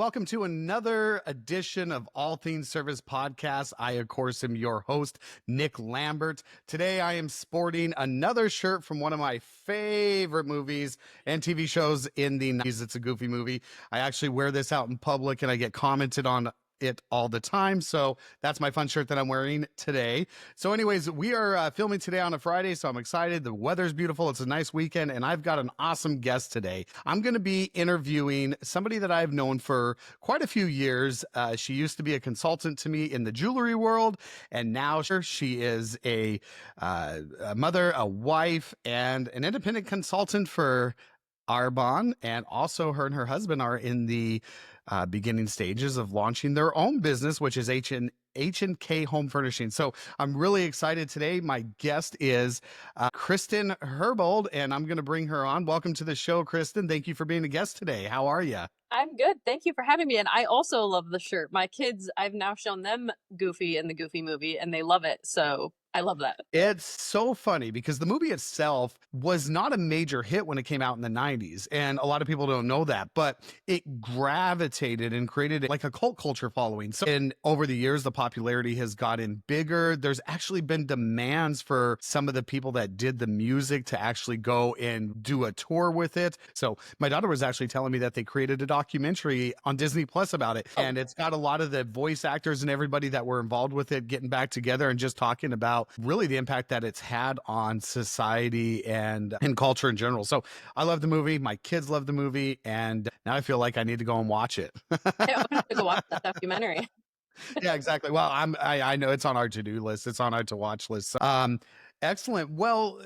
welcome to another edition of All Things Service Podcast. I, of course, am your host, Nick Lambert. Today, I am sporting another shirt from one of my favorite movies and TV shows in the 90s. It's a Goofy movie. I actually wear this out in public and I get commented on it all the time. So that's my fun shirt that I'm wearing today. So anyways, we are filming today on a Friday, so I'm excited. The weather's beautiful. It's a nice weekend, and I've got an awesome guest today. I'm going to be interviewing somebody that I've known for quite a few years. She used to be a consultant to me in the jewelry world, and now she is a mother, a wife, and an independent consultant for Arbonne, and also her and her husband are in the beginning stages of launching their own business, which is H&K Home Furnishing. So I'm really excited today. My guest is Kristen Herbold, and I'm going to bring her on. Welcome to the show, Kristen. Thank you for being a guest today. How are you? I'm good. Thank you for having me. And I also love the shirt. My kids, I've now shown them Goofy in the Goofy movie, and they love it. So I love that. It's so funny because the movie itself was not a major hit when it came out in the 90s. And a lot of people don't know that, but it gravitated and created like a cult culture following. So, and over the years, the popularity has gotten bigger. There's actually been demands for some of the people that did the music to actually go and do a tour with it. So my daughter was actually telling me that they created a documentary on Disney Plus about it. And it's got a lot of the voice actors and everybody that were involved with it getting back together and just talking about really the impact that it's had on society and culture in general. So I love the movie. My kids love the movie. And now I feel like I need to go and watch it. I'm going to go watch that documentary. Yeah, exactly. Well, I know it's on our to-do list. It's on our to-watch list. So, excellent. Well,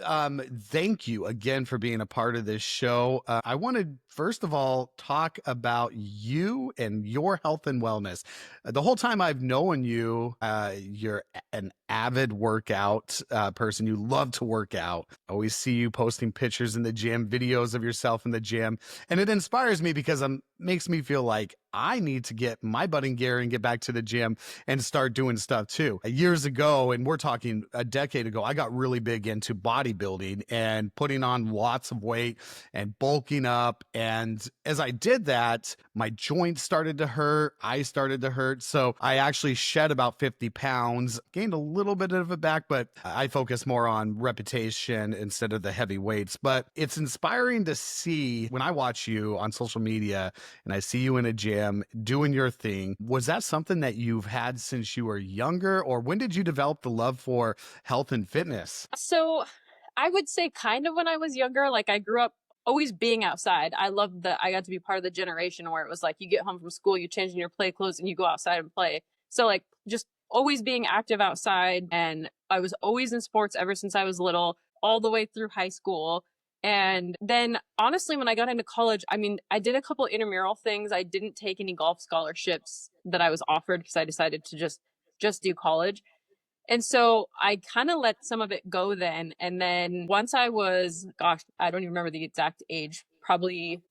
thank you again for being a part of this show. I want to, first of all, talk about you and your health and wellness. The whole time I've known you, you're an avid workout person. You love to work out. I always see you posting pictures in the gym, videos of yourself in the gym. And it inspires me because it makes me feel like I need to get my butt in gear and get back to the gym and start doing stuff too. Years ago, and we're talking a decade ago, I got really big into bodybuilding and putting on lots of weight and bulking up. And as I did that, my joints started to hurt. I started to hurt. So I actually shed about 50 pounds, gained a little bit of it back, but I focus more on repetition instead of the heavy weights. But it's inspiring to see when I watch you on social media and I see you in a gym doing your thing. Was that something that you've had since you were younger, or when did you develop the love for health and fitness? So I would say kind of when I was younger, like I grew up always being outside. I loved that I got to be part of the generation where it was like you get home from school, you change in your play clothes and you go outside and play. So like just always being active outside. And I was always in sports ever since I was little, all the way through high school. And then honestly, when I got into college, I mean, I did a couple intramural things. I didn't take any golf scholarships that I was offered because I decided to just do college. And so I kind of let some of it go then. And then once I was, gosh, I don't even remember the exact age, probably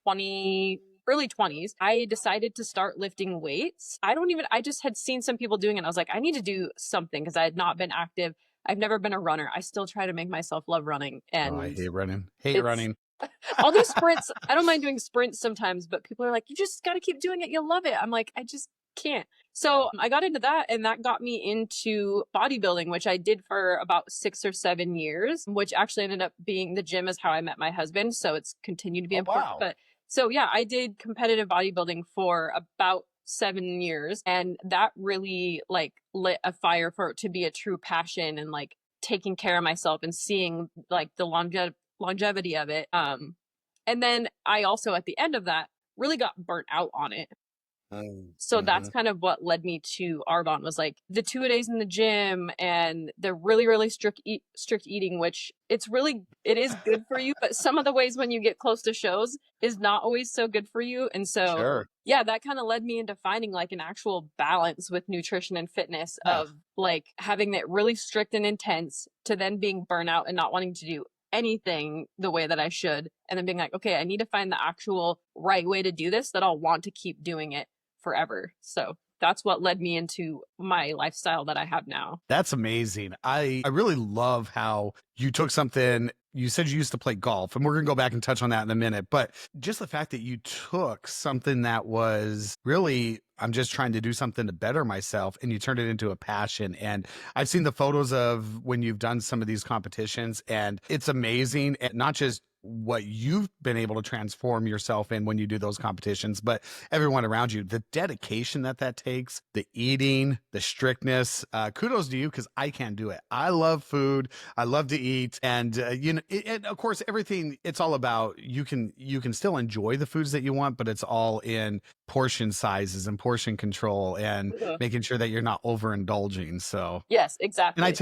20, early 20s, I decided to start lifting weights. I just had seen some people doing it. I was like, I need to do something because I had not been active. I've never been a runner. I still try to make myself love running. And I hate running. Hate running. I'll do sprints. I don't mind doing sprints sometimes, but people are like, you just got to keep doing it. You'll love it. I'm like, I just can't. So I got into that, and that got me into bodybuilding, which I did for about 6 or 7 years, which actually ended up being the gym is how I met my husband. So it's continued to be important. Wow. But so yeah, I did competitive bodybuilding for about 7 years, and that really like lit a fire for it to be a true passion and like taking care of myself and seeing like the longevity of it. And then I also at the end of that really got burnt out on it. So that's kind of what led me to Arbonne was like the 2 days in the gym and the really, really strict eating, which it is good for you. But some of the ways when you get close to shows is not always so good for you. And so, Sure. yeah, that kind of led me into finding like an actual balance with nutrition and fitness of like having it really strict and intense to then being burnout and not wanting to do anything the way that I should. And then being like, okay, I need to find the actual right way to do this that I'll want to keep doing it forever. So that's what led me into my lifestyle that I have now. That's amazing. I really love how you took something you said you used to play golf, and we're going to go back and touch on that in a minute. But just the fact that you took something that was really, I'm just trying to do something to better myself, and you turned it into a passion. And I've seen the photos of when you've done some of these competitions, and it's amazing. And not just what you've been able to transform yourself in when you do those competitions, but everyone around you, the dedication that that takes, the eating, the strictness. Kudos to you, because I can't do it. I love food. I love to eat, and of course, everything. It's all about you can still enjoy the foods that you want, but it's all in portion sizes and portion control and Mhm. making sure that you're not overindulging. So Yes, and I exactly.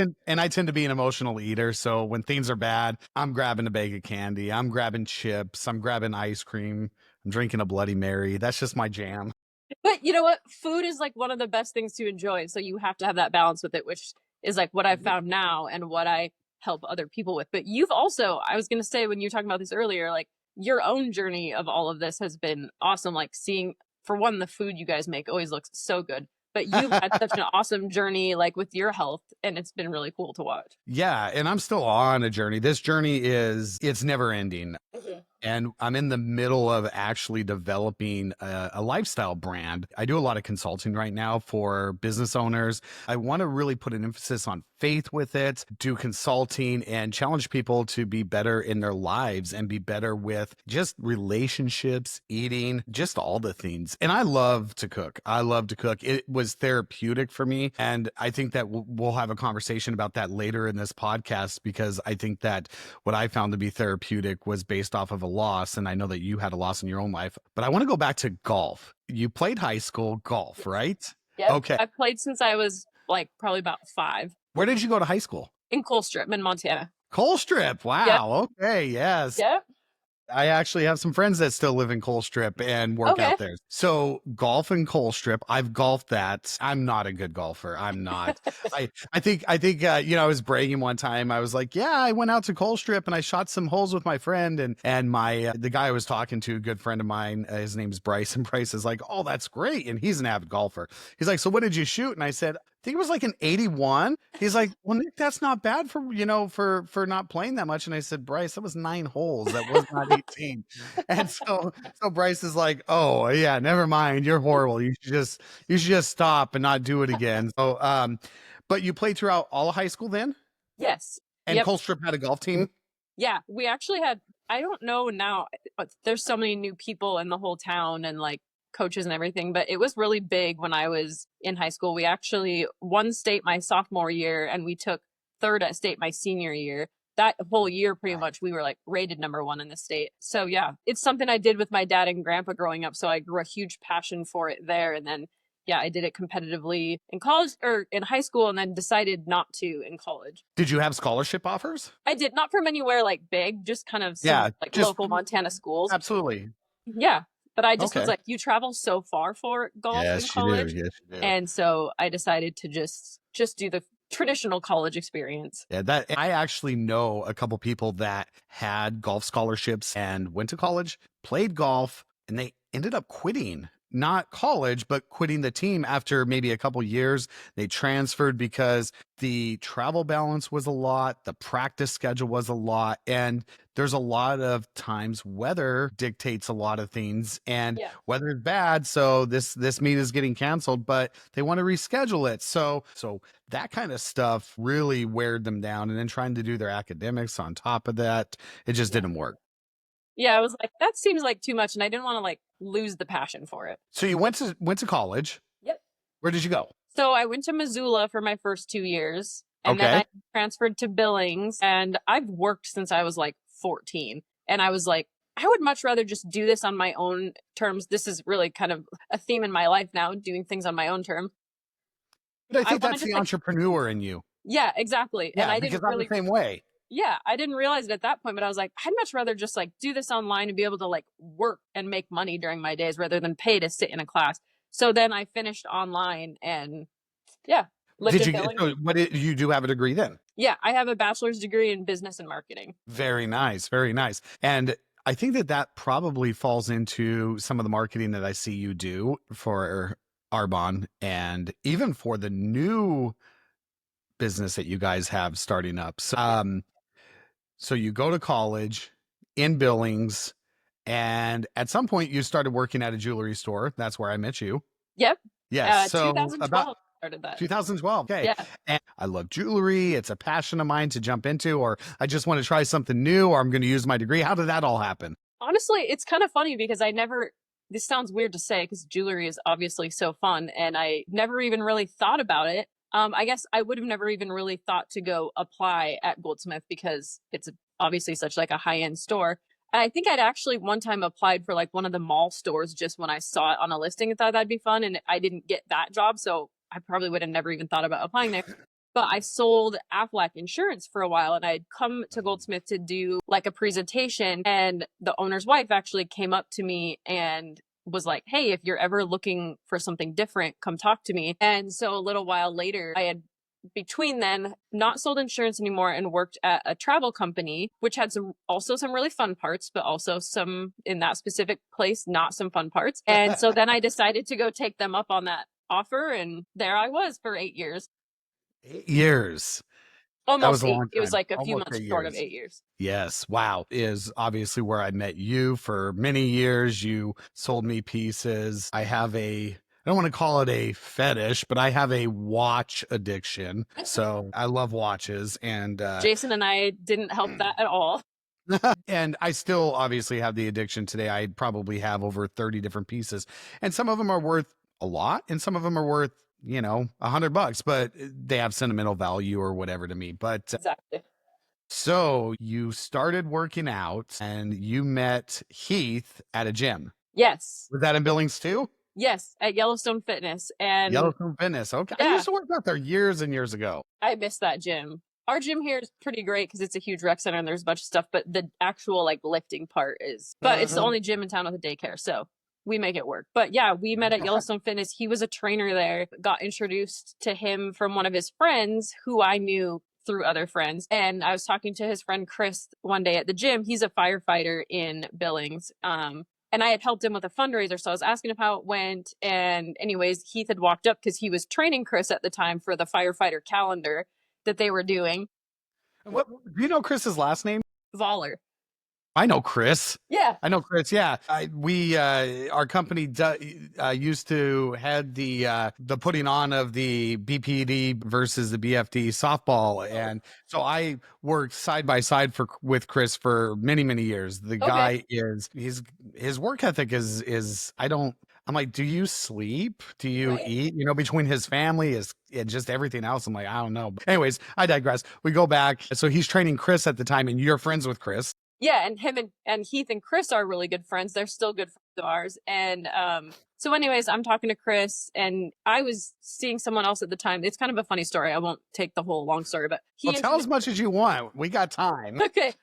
tend to be an emotional eater. So when things are bad, I'm grabbing a bag of candy, I'm grabbing chips, I'm grabbing ice cream, I'm drinking a Bloody Mary. That's just my jam. But you know what? Food is like one of the best things to enjoy. So you have to have that balance with it, which is like what I've found now and what I help other people with. But you've also, I was going to say when you were talking about this earlier, like your own journey of all of this has been awesome. Like seeing, for one, the food you guys make always looks so good. But you've had such an awesome journey, like with your health, and it's been really cool to watch. Yeah, and I'm still on a journey. This journey it's never ending. Mhm. And I'm in the middle of actually developing a lifestyle brand. I do a lot of consulting right now for business owners. I want to really put an emphasis on faith with it, do consulting, and challenge people to be better in their lives and be better with just relationships, eating, just all the things. And I love to cook. I love to cook. It was therapeutic for me. And I think that we'll have a conversation about that later in this podcast, because I think that what I found to be therapeutic was based off of a loss. And I know that you had a loss in your own life, but I want to go back to golf. You played high school golf, Yes. right? Yep. Okay. I've played since I was like probably about 5 Where did you go to high school? in Colstrip in Montana. Colstrip. Yep. Wow. Okay. Yes. Yep. I actually have some friends that still live in Colstrip and work Okay. out there. So golf in Colstrip, I've golfed that. I'm not a good golfer. I'm not. I was bragging one time. I was like, yeah, I went out to Colstrip and I shot some holes with my friend, and my the guy I was talking to, a good friend of mine, his name's Bryce, and Bryce is like, oh, that's great, and he's an avid golfer. He's like, so what did you shoot? And I said, I think it was like an 81. He's like, well, Nick, that's not bad for for not playing that much. And I said, Bryce, that was 9 holes. That was not 18. And so Bryce is like, oh yeah, never mind. You're horrible. You should just stop and not do it again. So but you played throughout all of high school then? Yes. And Yep. Colstrip had a golf team? Yeah. We actually had, I don't know now, but there's so many new people in the whole town and like coaches and everything, but it was really big when I was in high school. We actually won state my sophomore year and we took third at state my senior year. That whole year, pretty much, we were like rated #1 in the state. So, yeah, it's something I did with my dad and grandpa growing up. So, I grew a huge passion for it there. And then, yeah, I did it competitively in college or in high school and then decided not to in college. Did you have scholarship offers? I did not from anywhere like big, just kind of some Yeah, like just local Montana schools. absolutely. Yeah. But I just was Okay. like, you travel so far for golf in Yes, you do. college. Yes, you do. And so I decided to just do the traditional college experience. Yeah, that I actually know a couple people that had golf scholarships and went to college, played golf, and they ended up quitting. Not college, but quitting the team after maybe a couple years. They transferred because the travel balance was a lot, the practice schedule was a lot, and there's a lot of times weather dictates a lot of things, and Yeah. weather is bad, so this meet is getting canceled, but they want to reschedule it. So that kind of stuff really weared them down, and then trying to do their academics on top of that, it just Yeah. didn't work. Yeah, I was like, that seems like too much, and I didn't want to like lose the passion for it. So you went to college. Yep. Where did you go? So I went to Missoula for my first 2 years, and then Okay. I transferred to Billings, and I've worked since I was like 14. And I was like, I would much rather just do this on my own terms. This is really kind of a theme in my life now, doing things on my own terms. But I I think want to that's just the like, entrepreneur in you. yeah, exactly. And Yeah, I because didn't I'm the really, same way. yeah, I didn't realize it at that point, but I was like, I'd much rather just like do this online and be able to like work and make money during my days rather than pay to sit in a class. So then I finished online and yeah, lived Did in you get Billings. so what did you do have a degree then? Yeah, I have a bachelor's degree in business and marketing. Very nice, very nice. And I think that that probably falls into some of the marketing that I see you do for Arbonne, and even for the new business that you guys have starting up. So, Yeah. So you go to college in Billings, and at some point you started working at a jewelry store. That's where I met you. Yep. Yes. So about 2012 started that. 2012. Okay. Yeah. And I love jewelry. It's a passion of mine to jump into, or I just want to try something new, or I'm going to use my degree. How did that all happen? Honestly, it's kind of funny because I never, this sounds weird to say because jewelry is obviously so fun and I never even really thought about it. I guess I would have never even really thought to go apply at Goldsmith because it's obviously such like a high end store. And I think I'd actually one time applied for like one of the mall stores just when I saw it on a listing and thought that'd be fun. And I didn't get that job. So I probably would have never even thought about applying there. But I sold Aflac insurance for a while and I'd come to Goldsmith to do like a presentation. And the owner's wife actually came up to me and was like, hey, if you're ever looking for something different, come talk to me. And so a little while later, I had between then not sold insurance anymore and worked at a travel company, which had some really fun parts, but also some in that specific place, not some fun parts. And so then I decided to go take them up on that offer. And there I was for 8 years. 8 years. That was Almost a eight. long It was time. like a few Almost months eight short of years. 8 years. Yes. Wow. Is obviously where I met you for many years. You sold me pieces. I don't want to call it a fetish, but I have a watch addiction. So I love watches and, Jason and I didn't help that at all. and I still obviously have the addiction today. I probably have over 30 different pieces, and some of them are worth a lot, and some of them are worth, $100, but they have sentimental value or whatever to me. But Exactly. so you started working out and you met Heath at a gym. Yes. Was that in Billings too? Yes. At Yellowstone Fitness. And Yellowstone Fitness. Okay. I yeah, used to work out there years and years ago. I miss that gym. Our gym here is pretty great because it's a huge rec center and there's a bunch of stuff, but the actual like lifting part but it's the only gym in town with a daycare. So we make it work. But yeah, we met at Yellowstone Fitness. He was a trainer there, got introduced to him from one of his friends who I knew through other friends. And I was talking to his friend Chris one day at the gym. He's a firefighter in Billings. And I had helped him with a fundraiser. So I was asking him how it went. And anyways, Heath had walked up because he was training Chris at the time for the firefighter calendar that they were doing. What do you know Chris's last name? Voller. I know Chris. Yeah. I know Chris. Yeah, our company used to head the putting on of the BPD versus the BFD softball, and so I worked side by side with Chris for many years. The Okay. guy is his work ethic is I don't. I'm like, do you sleep? Do you Right. eat? Between his family and just everything else. I'm like, I don't know. But anyways, I digress. We go back. So he's training Chris at the time, and you're friends with Chris. Yeah, and him and Heath and Chris are really good friends. They're still good friends of ours. And so anyways, I'm talking to Chris and I was seeing someone else at the time. It's kind of a funny story. I won't take the whole long story, but Well, tell as much as you want. We got time. Okay.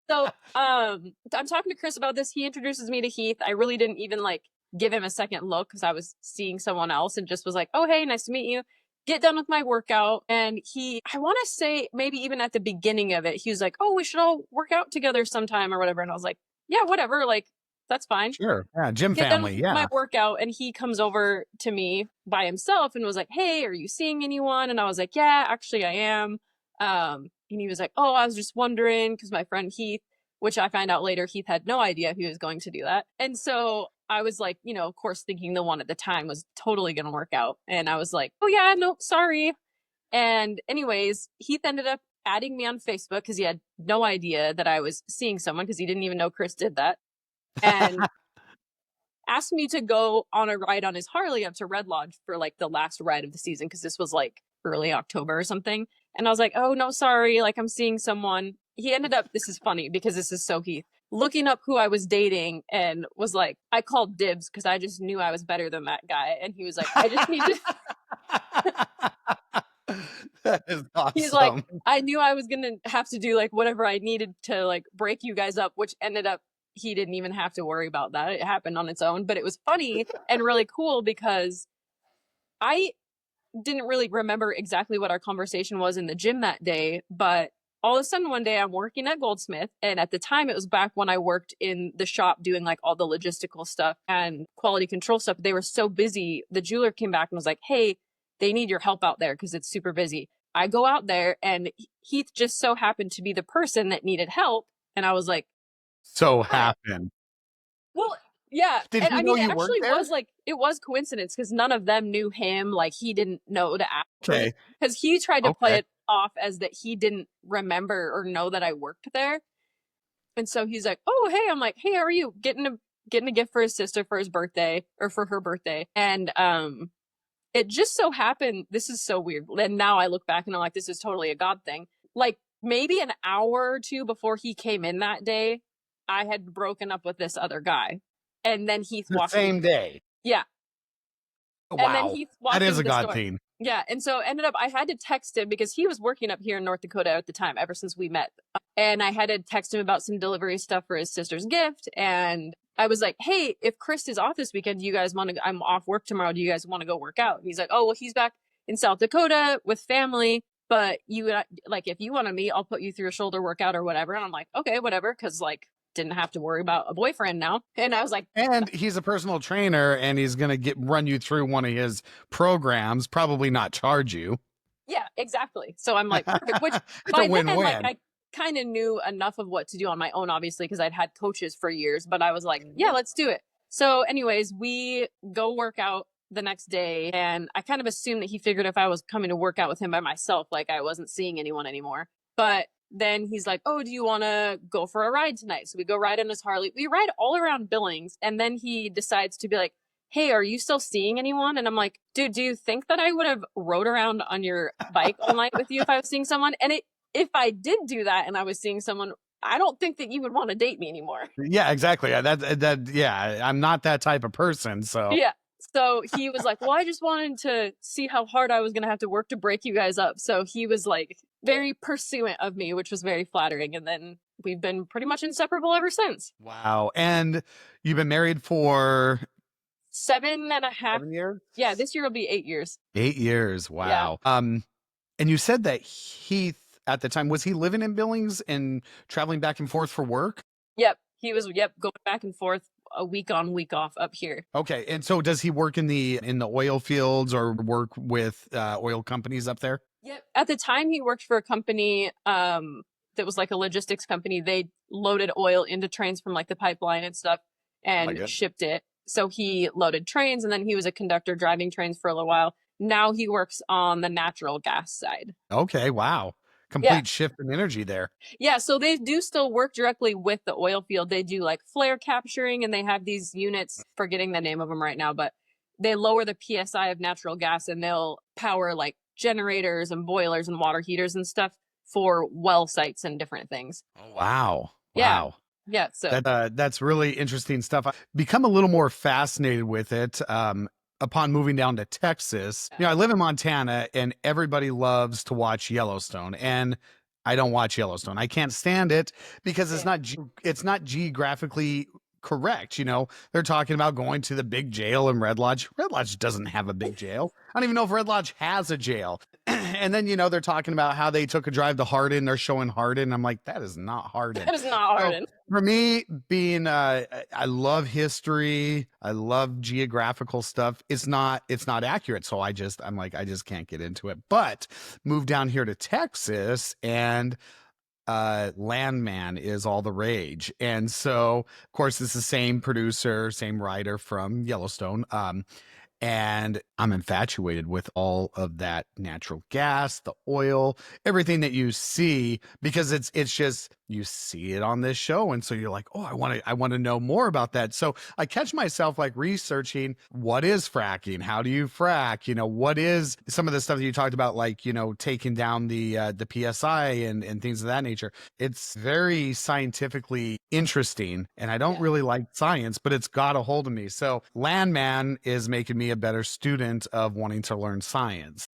So I'm talking to Chris about this. He introduces me to Heath. I really didn't even like give him a second look because I was seeing someone else and just was like, oh hey, nice to meet you. Get done with my workout. And I want to say maybe even at the beginning of it, he was like, oh, we should all work out together sometime or whatever. And I was like, yeah, whatever. Like, that's fine. Sure. Yeah. Gym Get family. done with my Yeah. workout. And he comes over to me by himself and was like, hey, are you seeing anyone? And I was like, yeah, actually I am. And he was like, oh, I was just wondering because my friend Heath, which I found out later, Heath had no idea he was going to do that. And so I was like, of course, thinking the one at the time was totally going to work out. And I was like, oh, yeah, no, sorry. And anyways, Heath ended up adding me on Facebook because he had no idea that I was seeing someone because he didn't even know Chris did that. And asked me to go on a ride on his Harley up to Red Lodge for like the last ride of the season because this was like early October or something. And I was like, oh, no, sorry. Like, I'm seeing someone. He ended up, this is funny because this is so Heath, looking up who I was dating and was like, I called dibs because I just knew I was better than that guy. And he was like, I just need to. That is awesome. He's like, I knew I was going to have to do like whatever I needed to like break you guys up, which ended up, he didn't even have to worry about that. It happened on its own, but it was funny and really cool because I didn't really remember exactly what our conversation was in the gym that day, but all of a sudden one day I'm working at Goldsmith. And at the time it was back when I worked in the shop doing like all the logistical stuff and quality control stuff. They were so busy. The jeweler came back and was like, hey, they need your help out there because it's super busy. I go out there and Heath just so happened to be the person that needed help. And I was like, So hi. happened. Well, yeah. Did And he I know mean, it you worked actually there? was like, it was coincidence because none of them knew him. Like, he didn't know to ask for him Okay. because he tried to play Okay. it off as that he didn't remember or know that I worked there. And so he's like, "Oh, hey." I'm like, "Hey, how are you?" Getting a gift for his sister for his birthday or for her birthday. And it just so happened, this is so weird. And now I look back and I'm like, this is totally a God thing. Like maybe an hour or two before he came in that day, I had broken up with this other guy. And then Heath The walked in. same day. Yeah. And then Wow. Heath That walked is into a the God store. thing. Yeah. And so ended up, I had to text him because he was working up here in North Dakota at the time, ever since we met. And I had to text him about some delivery stuff for his sister's gift. And I was like, hey, if Chris is off this weekend, do you guys want to, I'm off work tomorrow. Do you guys want to go work out? And he's like, oh, well, he's back in South Dakota with family. But you, like, if you want to meet, I'll put you through a shoulder workout or whatever. And I'm like, okay, whatever. Cause like, didn't have to worry about a boyfriend now. And I was like, And he's a personal trainer and he's going to run you through one of his programs, probably not charge you. yeah, exactly. So I'm like, perfect. Which It's a by then, like, win-win. I kind of knew enough of what to do on my own, obviously, because I'd had coaches for years, but I was like, yeah, let's do it. So, anyways, we go work out the next day, and I kind of assumed that he figured if I was coming to work out with him by myself, like I wasn't seeing anyone anymore. But then he's like, oh, do you want to go for a ride tonight? So we go ride on his Harley. We ride all around Billings, and then he decides to be like, hey, are you still seeing anyone? And I'm like, dude, do you think that I would have rode around on your bike all night with you if I was seeing someone? And if I did do that and I was seeing someone, I don't think that you would want to date me anymore. Yeah, exactly. Yeah, I'm not that type of person. So, Yeah. So he was like, well, I just wanted to see how hard I was going to have to work to break you guys up. So he was like very pursuant of me, which was very flattering. And then we've been pretty much inseparable ever since. wow. And you've been married for 7.5. 7 years? Yeah. This year will be 8 years. 8 years. Yeah. Wow. And you said that Heath at the time, was he living in Billings and traveling back and forth for work? Yep. He was, yep, going back and forth a week on, week off up here. Okay. And so does he work in the oil fields or work with oil companies up there? Yep. At the time, he worked for a company that was like a logistics company. They loaded oil into trains from like the pipeline and stuff Oh my and goodness. shipped it. So he loaded trains and then he was a conductor driving trains for a little while. Now he works on the natural gas side. Okay. Wow. Yeah. Complete shift in energy there. Yeah, so they do still work directly with the oil field. They do like flare capturing and they have these units, forgetting the name of them right now, but they lower the PSI of natural gas and they'll power like generators and boilers and water heaters and stuff for well sites and different things. Oh, wow. Yeah. Wow. Yeah, so That's really interesting stuff. I've become a little more fascinated with it upon moving down to Texas. You know, I live in Montana and everybody loves to watch Yellowstone and I don't watch Yellowstone. I can't stand it because yeah. it's not geographically correct. You know, they're talking about going to the big jail in Red Lodge. Red Lodge doesn't have a big jail. I don't even know if Red Lodge has a jail. And then, you know, they're talking about how they took a drive to Hardin. They're showing Hardin. I'm like, that is not Hardin. That is not So hard. for me, being I love history, I love geographical stuff. It's not accurate. So I'm like, I just can't get into it. But moved down here to Texas and Landman is all the rage. And so, of course, it's the same producer, same writer from Yellowstone. And I'm infatuated with all of that natural gas, the oil, everything that you see, because it's just you see it on this show. And so you're like, oh, I want to know more about that. So I catch myself like researching what is fracking? How do you frack? You know, what is some of the stuff that you talked about, like, you know, taking down the PSI and things of that nature. It's very scientifically interesting. And I don't Yeah. really like science, but it's got a hold of me. So Landman is making me a better student of wanting to learn science.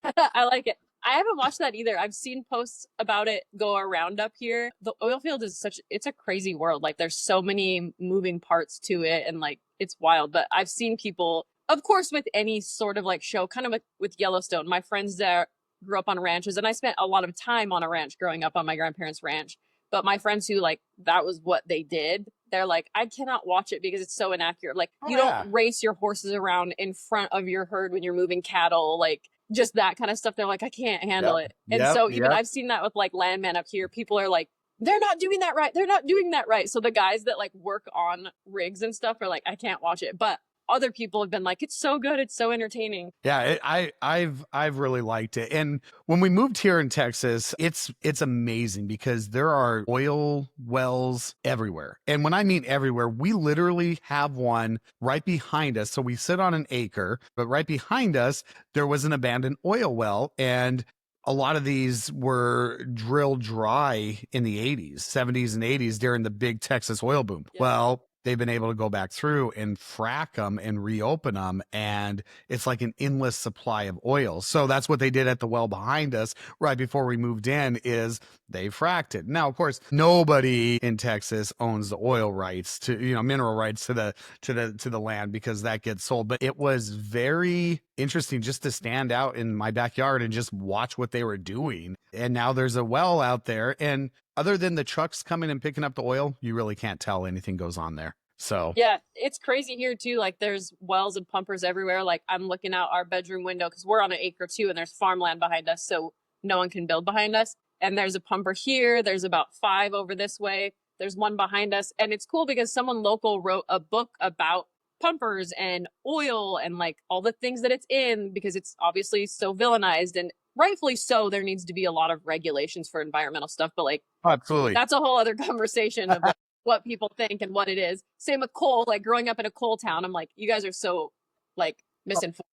I like it. I haven't watched that either. I've seen posts about it go around up here. The oil field is it's a crazy world. Like there's so many moving parts to it and like it's wild. But I've seen people, of course, with any sort of like show, kind of like with Yellowstone. My friends there grew up on ranches and I spent a lot of time on a ranch growing up on my grandparents' ranch. But my friends who like that was what they did, they're like, I cannot watch it because it's so inaccurate. Like Oh you don't yeah. race your horses around in front of your herd when you're moving cattle. Like just that kind of stuff. They're like, I can't handle Yep. it. And Yep. so even Yep. I've seen that with like landmen up here. People are like, they're not doing that right. They're not doing that right. So the guys that like work on rigs and stuff are like, I can't watch it. But other people have been like, it's so good. It's so entertaining. Yeah, I've really liked it. And when we moved here in Texas, it's amazing because there are oil wells everywhere. And when I mean everywhere, we literally have one right behind us. So we sit on an acre, but right behind us there was an abandoned oil well, and a lot of these were drilled dry in the 80s, 70s and 80s during the big Texas oil boom. Yeah. Well, they've been able to go back through and frack them and reopen them, and it's like an endless supply of oil. So that's what they did at the well behind us right before we moved in, is they fracked it. Now, of course, nobody in Texas owns the oil rights to, mineral rights to the land, because that gets sold. But it was very interesting just to stand out in my backyard and just watch what they were doing. And now there's a well out there, and other than the trucks coming and picking up the oil, you really can't tell anything goes on there. So yeah, it's crazy here too. Like there's wells and pumpers everywhere. Like I'm looking out our bedroom window because we're on an acre too, and there's farmland behind us, so no one can build behind us. And there's a pumper here. There's about 5 over this way. There's one behind us, and it's cool because someone local wrote a book about pumpers and oil and like all the things that it's in, because it's obviously so villainized, and rightfully so. There needs to be a lot of regulations for environmental stuff, but like absolutely. that's a whole other conversation of like what people think and what it is. Same with coal. Like growing up in a coal town, I'm like, you guys are so like misinformed.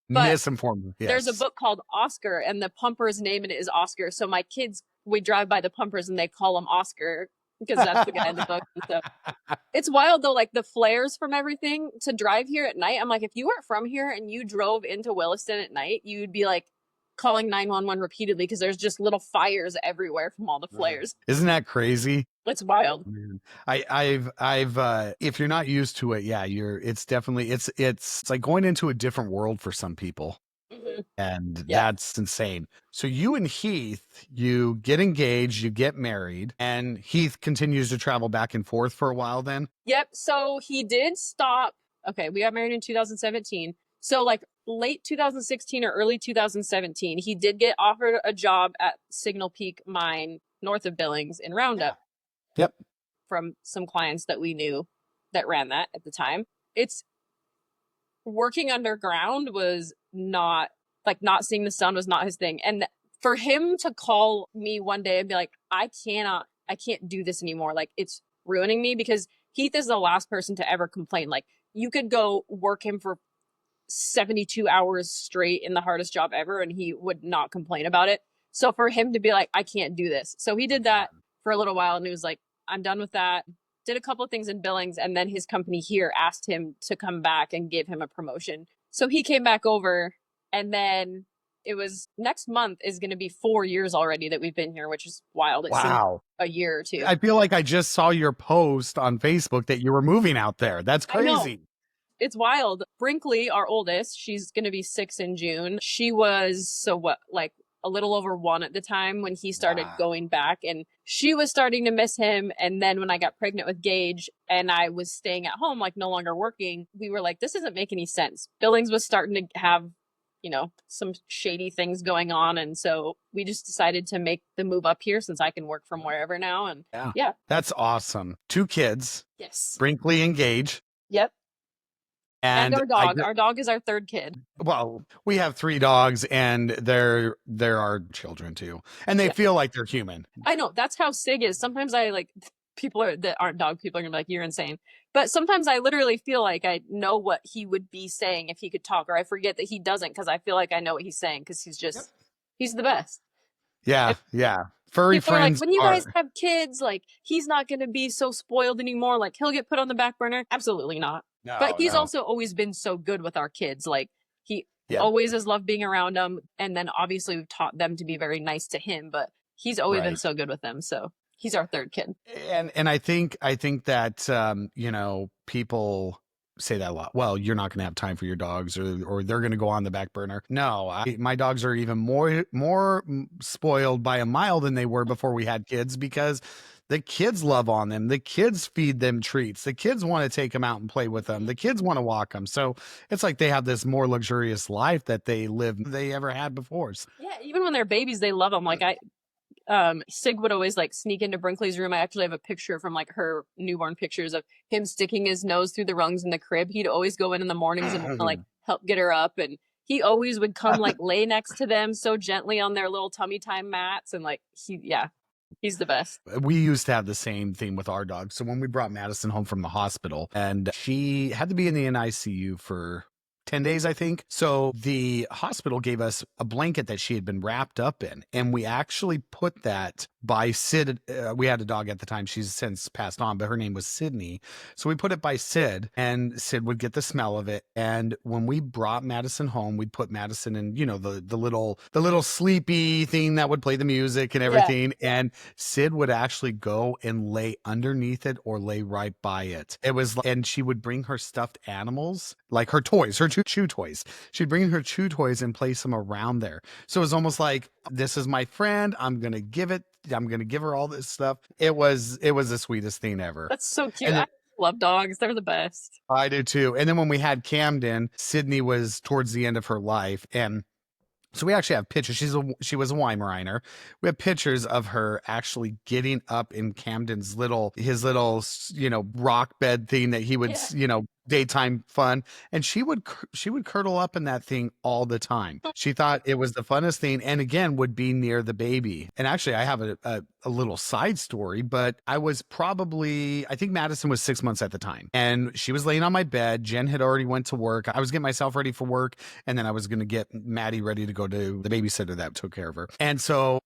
But Misinformed. Yes. there's a book called Oscar, and the pumper's name in it is Oscar. So my kids, we drive by the pumpers and they call him Oscar because that's the guy in the book. And so it's wild though, like the flares from everything to drive here at night. I'm like, if you weren't from here and you drove into Williston at night, you'd be like calling 911 repeatedly because there's just little fires everywhere from all the flares. Isn't that crazy? It's wild. I've if you're not used to it, yeah, it's definitely it's like going into a different world for some people. Mm-hmm. And Yeah. that's insane. So you and Heath, you get engaged, you get married, and Heath continues to travel back and forth for a while then? Yep. So he did stop. Okay, we got married in 2017. So like late 2016 or early 2017, he did get offered a job at Signal Peak Mine north of Billings in Roundup. Yep. From some clients that we knew that ran that at the time. It's working underground was not seeing the sun was not his thing. And for him to call me one day and be like, I can't do this anymore. Like it's ruining me, because Heath is the last person to ever complain. Like you could go work him for 72 hours straight in the hardest job ever, and he would not complain about it. So for him to be like, I can't do this. So he did that for a little while, and he was like, I'm done with that. Did a couple of things in Billings, and then his company here asked him to come back and give him a promotion. So he came back over, and then it was next month is going to be 4 years already that we've been here, which is wild. It wow. A year or two. I feel like I just saw your post on Facebook that you were moving out there. That's crazy. It's wild. Brinkley, our oldest, she's going to be 6 in June. She was, like a little over 1 at the time when he started going back, and she was starting to miss him. And then when I got pregnant with Gage and I was staying at home, like no longer working, we were like, this doesn't make any sense. Billings was starting to have, some shady things going on. And so we just decided to make the move up here since I can work from wherever now. And yeah. That's awesome. 2 kids. Yes. Brinkley and Gage. Yep. And our dog. Our dog is our 3rd kid. Well, we have 3 dogs, and they're our children too, and they feel like they're human. I know, that's how Sig is. Sometimes I like people that aren't dog people are gonna be like, you're insane. But sometimes I literally feel like I know what he would be saying if he could talk, or I forget that he doesn't because I feel like I know what he's saying because he's just he's the best. Yeah. Furry people friends. Are like, when you guys have kids, like he's not gonna be so spoiled anymore. Like he'll get put on the back burner. Absolutely not. No, but he's also always been so good with our kids. Like he always has loved being around them. And then obviously we've taught them to be very nice to him, but he's always been so good with them. So he's our 3rd kid. And I think that, people say that a lot. Well, you're not going to have time for your dogs, or they're going to go on the back burner. No, my dogs are even more spoiled by a mile than they were before we had kids, because The kids love on them. The kids feed them treats. The kids want to take them out and play with them. The kids want to walk them. So it's like they have this more luxurious life that they live they ever had before. Yeah, even when they're babies, they love them. Like Sig would always like sneak into Brinkley's room. I actually have a picture from like her newborn pictures of him sticking his nose through the rungs in the crib. He'd always go in the mornings and like help get her up, and he always would come like lay next to them so gently on their little tummy time mats, and like he's the best. We used to have the same thing with our dog. So when we brought Madison home from the hospital, and she had to be in the NICU for 10 days, I think. So the hospital gave us a blanket that she had been wrapped up in. And we actually put that by Sid. We had a dog at the time. She's since passed on, but her name was Sydney. So we put it by Sid, and Sid would get the smell of it. And when we brought Madison home, we'd put Madison in, the little sleepy thing that would play the music and everything. Yeah. And Sid would actually go and lay underneath it or lay right by it. And she would bring her stuffed animals, like her toys, her chew toys. She'd bring her chew toys and place them around there. So it was almost like, this is my friend. I'm going to give her all this stuff. It was the sweetest thing ever. That's so cute. I love dogs. They're the best. I do too. And then when we had Camden, Sydney was towards the end of her life, and so we actually have pictures. She was a Weimaraner. We have pictures of her actually getting up in Camden's his little, rock bed thing that he would, daytime fun. And she would curdle up in that thing all the time. She thought it was the funnest thing. And again, would be near the baby. And actually I have a little side story, but I think Madison was 6 months at the time, and she was laying on my bed. Jen had already went to work. I was getting myself ready for work. And then I was going to get Maddie ready to go to the babysitter that took care of her. And so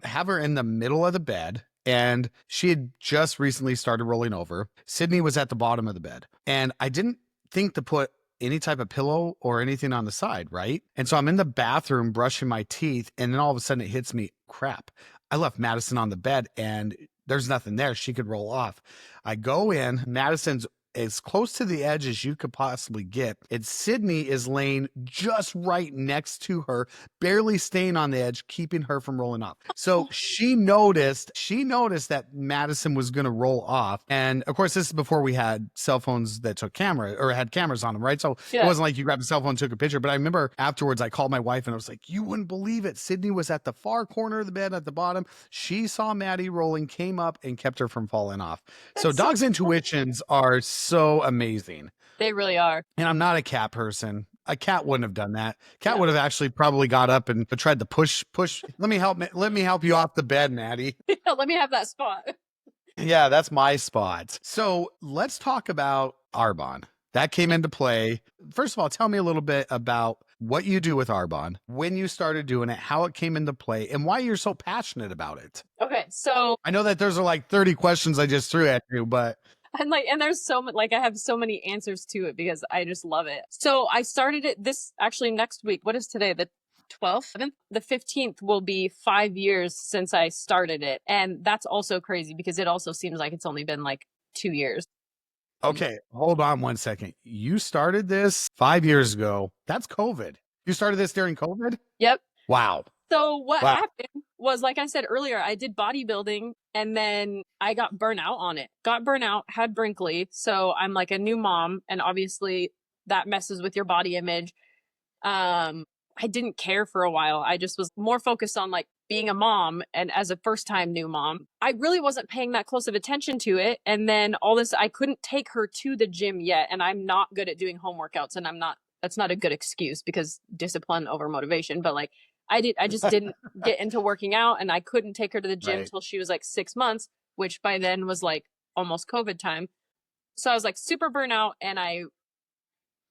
have her in the middle of the bed, and she had just recently started rolling over. Sydney was at the bottom of the bed, and I didn't think to put any type of pillow or anything on the side, right? And so I'm in the bathroom brushing my teeth, and then all of a sudden it hits me, crap, I left Madison on the bed and there's nothing there. She could roll off. I go in, Madison's as close to the edge as you could possibly get. And Sydney is laying just right next to her, barely staying on the edge, keeping her from rolling off. So she noticed that Madison was going to roll off. And of course, this is before we had cell phones that took had cameras on them, right? So It wasn't like you grabbed a cell phone and took a picture. But I remember afterwards, I called my wife and I was like, you wouldn't believe it. Sydney was at the far corner of the bed at the bottom. She saw Maddie rolling, came up and kept her from falling off. So dogs' intuitions are so amazing. They really are. And I'm not a cat person. A cat wouldn't have done that. Cat would have actually probably got up and tried to push. Let me help you off the bed, Maddie. Let me have that spot. Yeah, that's my spot. So let's talk about Arbonne. That came into play. First of all, tell me a little bit about what you do with Arbonne, when you started doing it, how it came into play, and why you're so passionate about it. Okay, so I know that there's like 30 questions I just threw at you, but and there's so much, I have so many answers to it because I just love it. So I started it actually next week. What is today? The 12th? The 15th will be 5 years since I started it. And that's also crazy because it also seems like it's only been like 2 years. Okay, hold on one second. You started this 5 years ago. That's COVID. You started this during COVID? Yep. Wow. So what happened was, like I said earlier, I did bodybuilding and then I got burnt out on it. Got burnt out, had Brinkley. So I'm like a new mom, and obviously that messes with your body image. I didn't care for a while. I just was more focused on like being a mom, and as a first time new mom, I really wasn't paying that close of attention to it. And then I couldn't take her to the gym yet. And I'm not good at doing home workouts, and that's not a good excuse because discipline over motivation. But like I just didn't get into working out, and I couldn't take her to the gym till she was like 6 months, which by then was like almost COVID time. So I was like super burnout, and I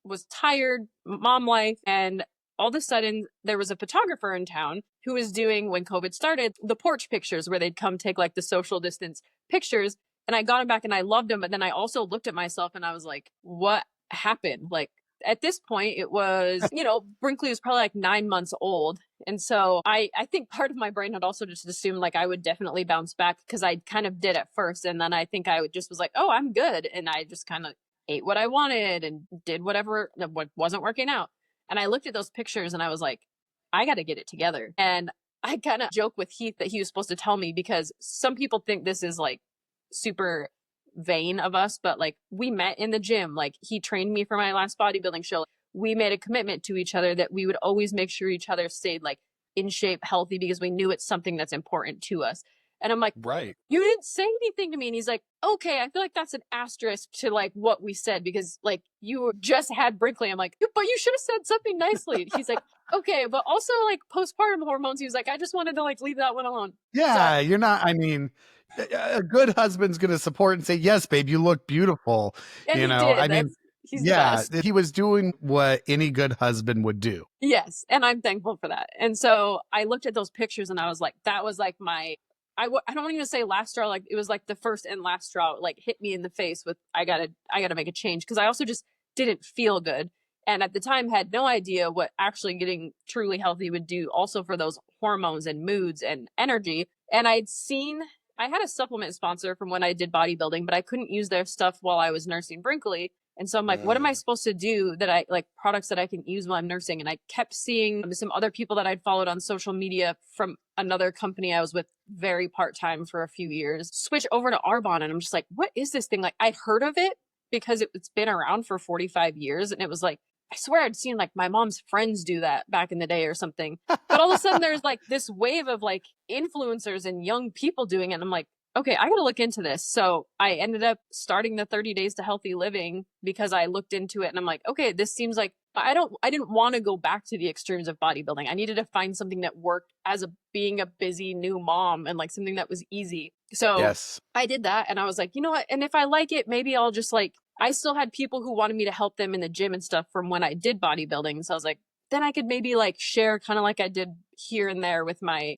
was tired, mom life, and all of a sudden there was a photographer in town who was doing, when COVID started, the porch pictures where they'd come take like the social distance pictures. And I got them back and I loved them. But then I also looked at myself and I was like, what happened? Like at this point it was, Brinkley was probably like 9 months old. And so I think part of my brain had also just assumed like I would definitely bounce back, because I kind of did at first. And then I think I just was like, oh, I'm good. And I just kind of ate what I wanted and did whatever wasn't working out. And I looked at those pictures and I was like, I got to get it together. And I kind of joke with Heath that he was supposed to tell me, because some people think this is like super vain of us, but like we met in the gym. Like he trained me for my last bodybuilding show. We made a commitment to each other that we would always make sure each other stayed like in shape, healthy, because we knew it's something that's important to us. And I'm like, Right. you didn't say anything to me. And he's like, okay, I feel like that's an asterisk to like what we said because like you just had Brinkley. I'm like, but you should have said something nicely. He's like, okay, but also like postpartum hormones. He was like, I just wanted to like leave that one alone. So, Yeah, you're not, I mean, a good husband's going to support and say, "Yes, babe, you look beautiful." and You he know, did. I mean, He's the yeah, best. he was doing what any good husband would do. Yes, and I'm thankful for that. And so I looked at those pictures and I was like, that was like my I don't even say last straw, like it was like the first and last straw, like hit me in the face with I gotta make a change because I also just didn't feel good. And at the time had no idea what actually getting truly healthy would do also for those hormones and moods and energy. And I had a supplement sponsor from when I did bodybuilding, but I couldn't use their stuff while I was nursing Brinkley. And so I'm like, what am I Mm. supposed to do that I like products that I can use while I'm nursing? And I kept seeing some other people that I'd followed on social media from another company I was with very part time for a few years switch over to Arbonne. And I'm just like, what is this thing? Like, I'd heard of it because it's been around for 45 years. And it was like, I swear I'd seen like my mom's friends do that back in the day or something. But all of a sudden there's like this wave of like influencers and young people doing it. And I'm like, okay, I got to look into this. So I ended up starting the 30 days to healthy living because I looked into it and I'm like, okay, this seems like I didn't want to go back to the extremes of bodybuilding. I needed to find something that worked as being a busy new mom and like something that was easy. So Yes. I did that and I was like, you know what? And if I like it, maybe I'll just like, I still had people who wanted me to help them in the gym and stuff from when I did bodybuilding. So I was like, then I could maybe like share kind of like I did here and there with my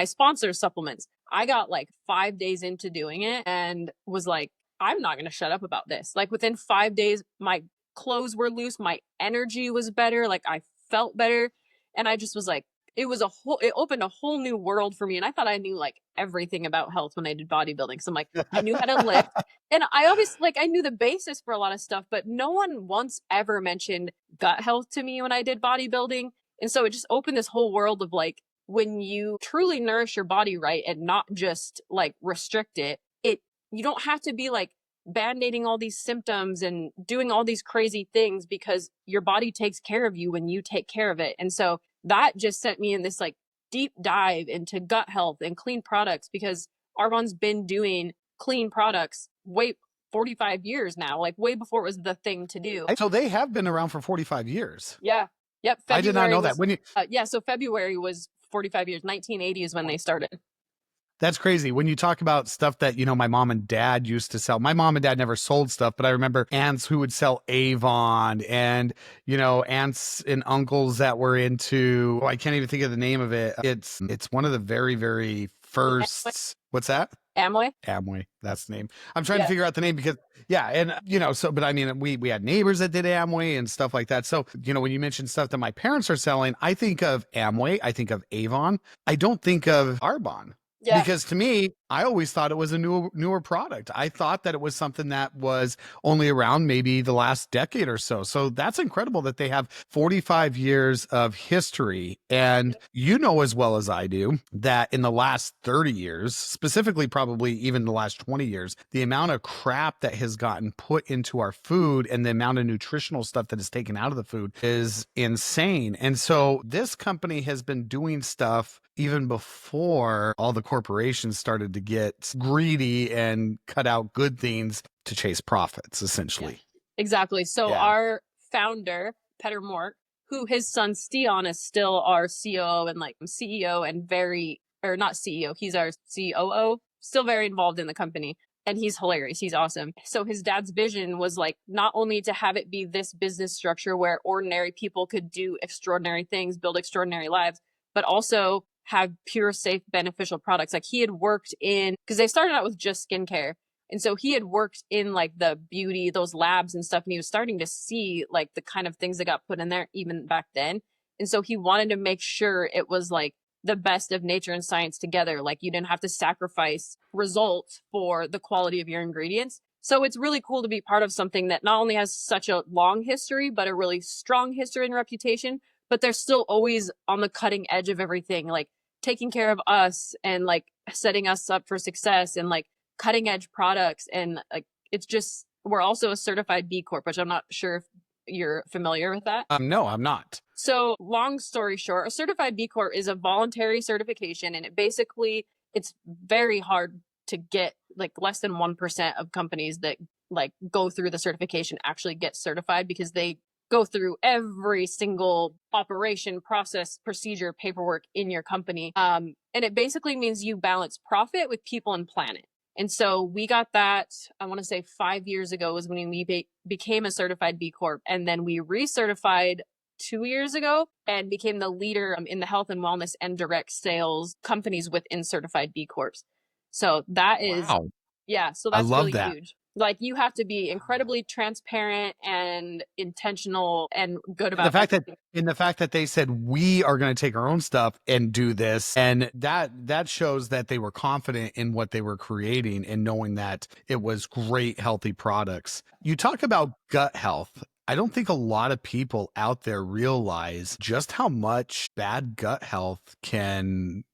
sponsor supplements. I got like 5 days into doing it and was like, I'm not going to shut up about this. Like within 5 days, my clothes were loose. My energy was better. Like I felt better. And I just was like, it opened a whole new world for me. And I thought I knew like everything about health when I did bodybuilding. So I'm like, I knew how to lift. And I obviously like, I knew the basis for a lot of stuff, but no one once ever mentioned gut health to me when I did bodybuilding. And so it just opened this whole world of like, when you truly nourish your body right and not just like restrict it, you don't have to be like band-aiding all these symptoms and doing all these crazy things because your body takes care of you when you take care of it. And so that just sent me in this like deep dive into gut health and clean products because Arbonne's been doing clean products way 45 years now, like way before it was the thing to do. So they have been around for 45 years. Yeah. Yep. I did not February know that. was, When you so February was 45 years. 1980 is when they started. That's crazy. When you talk about stuff that, my mom and dad used to sell. My mom and dad never sold stuff, but I remember aunts who would sell Avon and, aunts and uncles that were into, I can't even think of the name of it. It's one of the very, very first. What's that? Amway. Amway, that's the name. I'm trying to Yeah. figure out the name because and but I mean we had neighbors that did Amway and stuff like that. So, when you mention stuff that my parents are selling, I think of Amway, I think of Avon. I don't think of Arbonne. Yeah. Because to me, I always thought it was a newer product. I thought that it was something that was only around maybe the last decade or so. So that's incredible that they have 45 years of history. And as well as I do that in the last 30 years, specifically probably even the last 20 years, the amount of crap that has gotten put into our food and the amount of nutritional stuff that is taken out of the food is insane. And so this company has been doing stuff even before all the corporations started to get greedy and cut out good things to chase profits, essentially. Yeah, exactly. So our founder, Peter Mort, who his son Stian is still our COO and like CEO and not CEO, he's our COO, still very involved in the company. And he's hilarious. He's awesome. So his dad's vision was like not only to have it be this business structure where ordinary people could do extraordinary things, build extraordinary lives, but also have pure, safe, beneficial products. Like he had worked because they started out with just skincare. And so he had worked in like the beauty, those labs and stuff. And he was starting to see like the kind of things that got put in there even back then. And so he wanted to make sure it was like the best of nature and science together. Like you didn't have to sacrifice results for the quality of your ingredients. So it's really cool to be part of something that not only has such a long history, but a really strong history and reputation, but they're still always on the cutting edge of everything, like taking care of us and like setting us up for success and like cutting edge products. And like, it's just, we're also a certified B Corp, which I'm not sure if you're familiar with that. No, I'm not. So long story short, a certified B Corp is a voluntary certification, and it basically, it's very hard to get. Like less than 1% of companies that like go through the certification actually get certified, because they go through every single operation, process, procedure, paperwork in your company. And it basically means you balance profit with people and planet. And so we got that, I want to say 5 years ago was when we became a certified B Corp. And then we recertified 2 years ago and became the leader in the health and wellness and direct sales companies within certified B Corps. So that is, Wow. yeah, so I that's love really that. huge. Like you have to be incredibly transparent and intentional and good And the about fact that everything. they said we are going to take our own stuff and do this, and that shows that they were confident in what they were creating and knowing that it was great healthy products. You talk about gut health. I don't think a lot of people out there realize just how much bad gut health can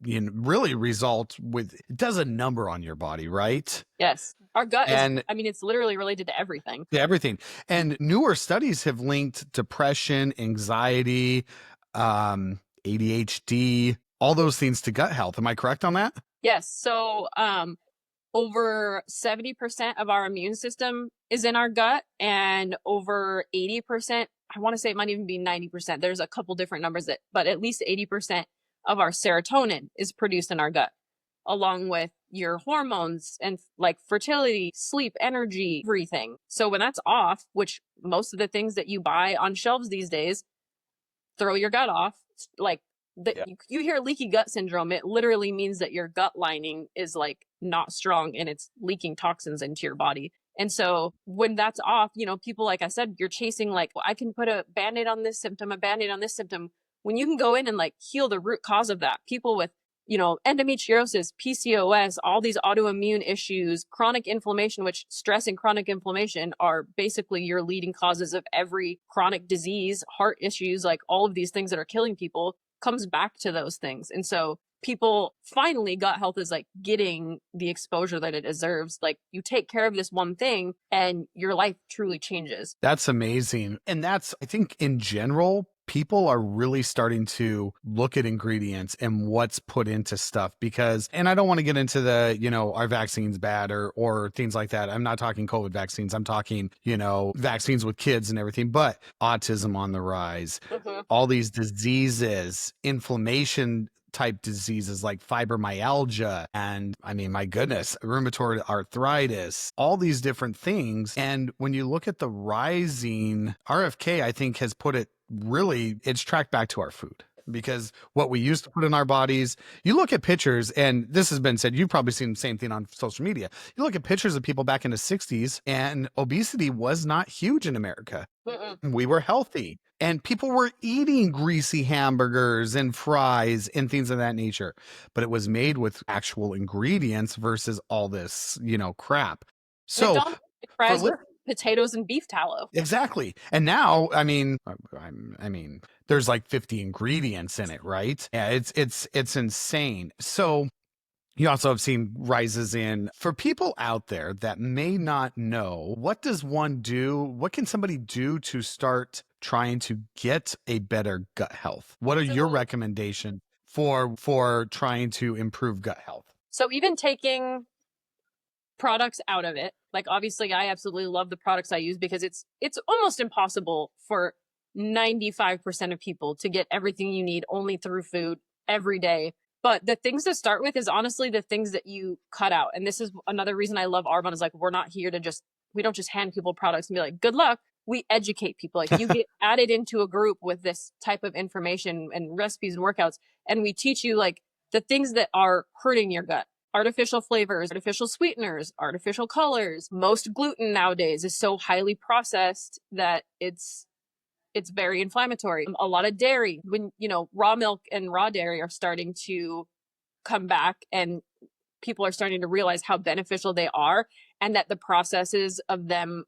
really result with, it does a number on your body, right? Yes. Our gut is, And I mean, it's literally related to everything. yeah, everything. And newer studies have linked depression, anxiety, ADHD, all those things to gut health. Am I correct on that? Yes. So, over 70% of our immune system is in our gut, and over 80%, I want to say it might even be 90%. There's a couple different numbers that, but at least 80% of our serotonin is produced in our gut, along with your hormones and like fertility, sleep, energy, everything. So when that's off, which most of the things that you buy on shelves these days throw your gut off, like Yeah. you hear leaky gut syndrome, it literally means that your gut lining is like not strong and it's leaking toxins into your body. And so when that's off, people, like I said, you're chasing like, well, I can put a band-aid on this symptom, a band-aid on this symptom, when you can go in and like heal the root cause of that. People with endometriosis, PCOS, all these autoimmune issues, chronic inflammation, which stress and chronic inflammation are basically your leading causes of every chronic disease, heart issues, like all of these things that are killing people comes back to those things. And so people finally, gut health is like getting the exposure that it deserves. Like you take care of this one thing and your life truly changes. That's amazing. And that's, I think, in general, people are really starting to look at ingredients and what's put into stuff because, and I don't want to get into the, our vaccines bad or things like that. I'm not talking COVID vaccines. I'm talking, vaccines with kids and everything, but autism on the rise, all these diseases, inflammation type diseases like fibromyalgia and I mean, my goodness, rheumatoid arthritis, all these different things. And when you look at the rising RFK, I think has put it really, it's tracked back to our food because what we used to put in our bodies, you look at pictures, and this has been said, you've probably seen the same thing on social media. You look at pictures of people back in the 60s, and obesity was not huge in America. We were healthy and people were eating greasy hamburgers and fries and things of that nature, but it was made with actual ingredients versus all this, crap. So McDonald's for fries with potatoes and beef tallow. exactly. And now, I mean, there's like 50 ingredients in it, right? Yeah, it's insane. So you also have seen rises in, for people out there that may not know, what does one do? What can somebody do to start trying to get a better gut health? What are your recommendations for trying to improve gut health? So even taking products out of it, like obviously I absolutely love the products I use because it's almost impossible for 95% of people to get everything you need only through food every day. But the things to start with is honestly the things that you cut out. And this is another reason I love Arbonne is like, we're not here to we don't just hand people products and be like, good luck. We educate people. Like you get added into a group with this type of information and recipes and workouts. And we teach you like the things that are hurting your gut. Artificial flavors, artificial sweeteners, artificial colors. Most gluten nowadays is so highly processed that it's very inflammatory. A lot of dairy, when, raw milk and raw dairy are starting to come back and people are starting to realize how beneficial they are and that the processes of them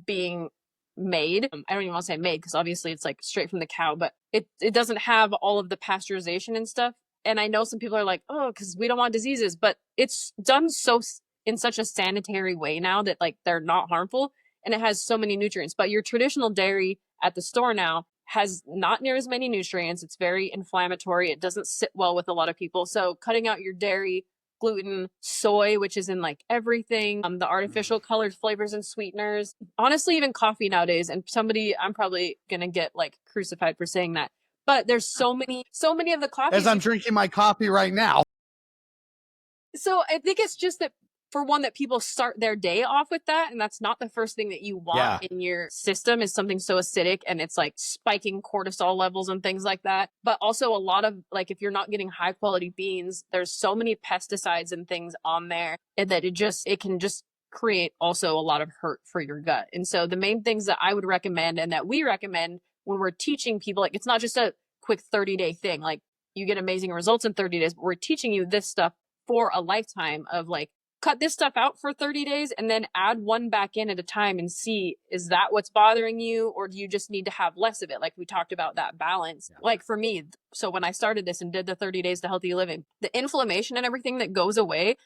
being made, I don't even want to say made because obviously it's like straight from the cow, but it doesn't have all of the pasteurization and stuff. And I know some people are like, oh, because we don't want diseases, but it's done so in such a sanitary way now that like they're not harmful, and it has so many nutrients. But your traditional dairy at the store now has not near as many nutrients. It's very inflammatory. It doesn't sit well with a lot of people. So cutting out your dairy, gluten, soy, which is in like everything, the artificial colored flavors and sweeteners, honestly, even coffee nowadays. And I'm probably going to get like crucified for saying that, but there's so many of the As coffees. I'm drinking my coffee right now. So I think it's just that, for one, that people start their day off with that, and that's not the first thing that you want Yeah. in your system, is something so acidic and it's like spiking cortisol levels and things like that. But also a lot of like, if you're not getting high quality beans, there's so many pesticides and things on there that it can just create also a lot of hurt for your gut. And so the main things that I would recommend and that we recommend when we're teaching people, like, it's not just a quick 30-day thing, like you get amazing results in 30 days, but we're teaching you this stuff for a lifetime of like, cut this stuff out for 30 days and then add one back in at a time and see, is that what's bothering you, or do you just need to have less of it? Like we talked about that balance. Yeah. Like for me, so when I started this and did the 30 days to healthy living, the inflammation and everything that goes away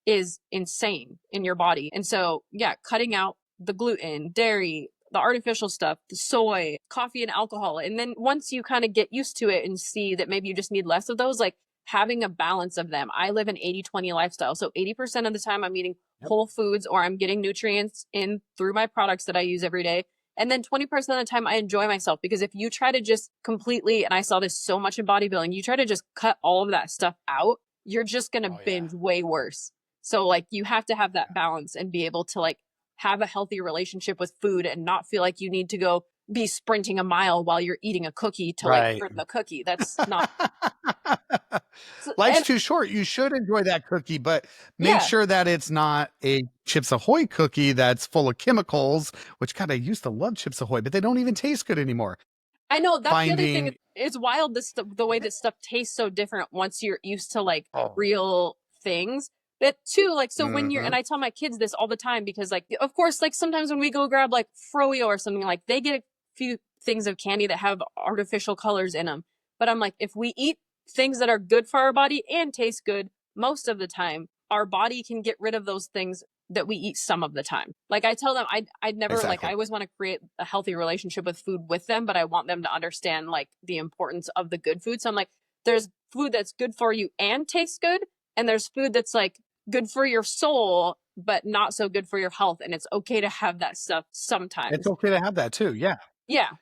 is insane in your body. And so, yeah, cutting out the gluten, dairy, the artificial stuff, the soy, coffee and alcohol. And then once you kind of get used to it and see that maybe you just need less of those, like having a balance of them. I live an 80-20 lifestyle. So 80% of the time I'm eating whole foods or I'm getting nutrients in through my products that I use every day. And then 20% of the time I enjoy myself, because if you try to just completely, and I saw this so much in bodybuilding, you try to just cut all of that stuff out, you're just going to binge way worse. So like you have to have that balance and be able to like have a healthy relationship with food and not feel like you need to go be sprinting a mile while you're eating a cookie to like earn the cookie. That's not. Life's too short. You should enjoy that cookie, but make sure that it's not a Chips Ahoy cookie that's full of chemicals, which God, I used to love Chips Ahoy, but they don't even taste good anymore. I know that's the other thing. It's wild, the way that stuff tastes so different once you're used to like real things. But too, like, so when you're, and I tell my kids this all the time, because like, of course, like sometimes when we go grab like froyo or something, like they get a few things of candy that have artificial colors in them. But I'm like, if we eat things that are good for our body and taste good most of the time, our body can get rid of those things that we eat some of the time. Like I tell them, I'd never like, I always want to create a healthy relationship with food with them, but I want them to understand like the importance of the good food. So I'm like, there's food that's good for you and tastes good, and there's food that's like good for your soul but not so good for your health, and it's okay to have that stuff sometimes. It's okay to have that too. Yeah.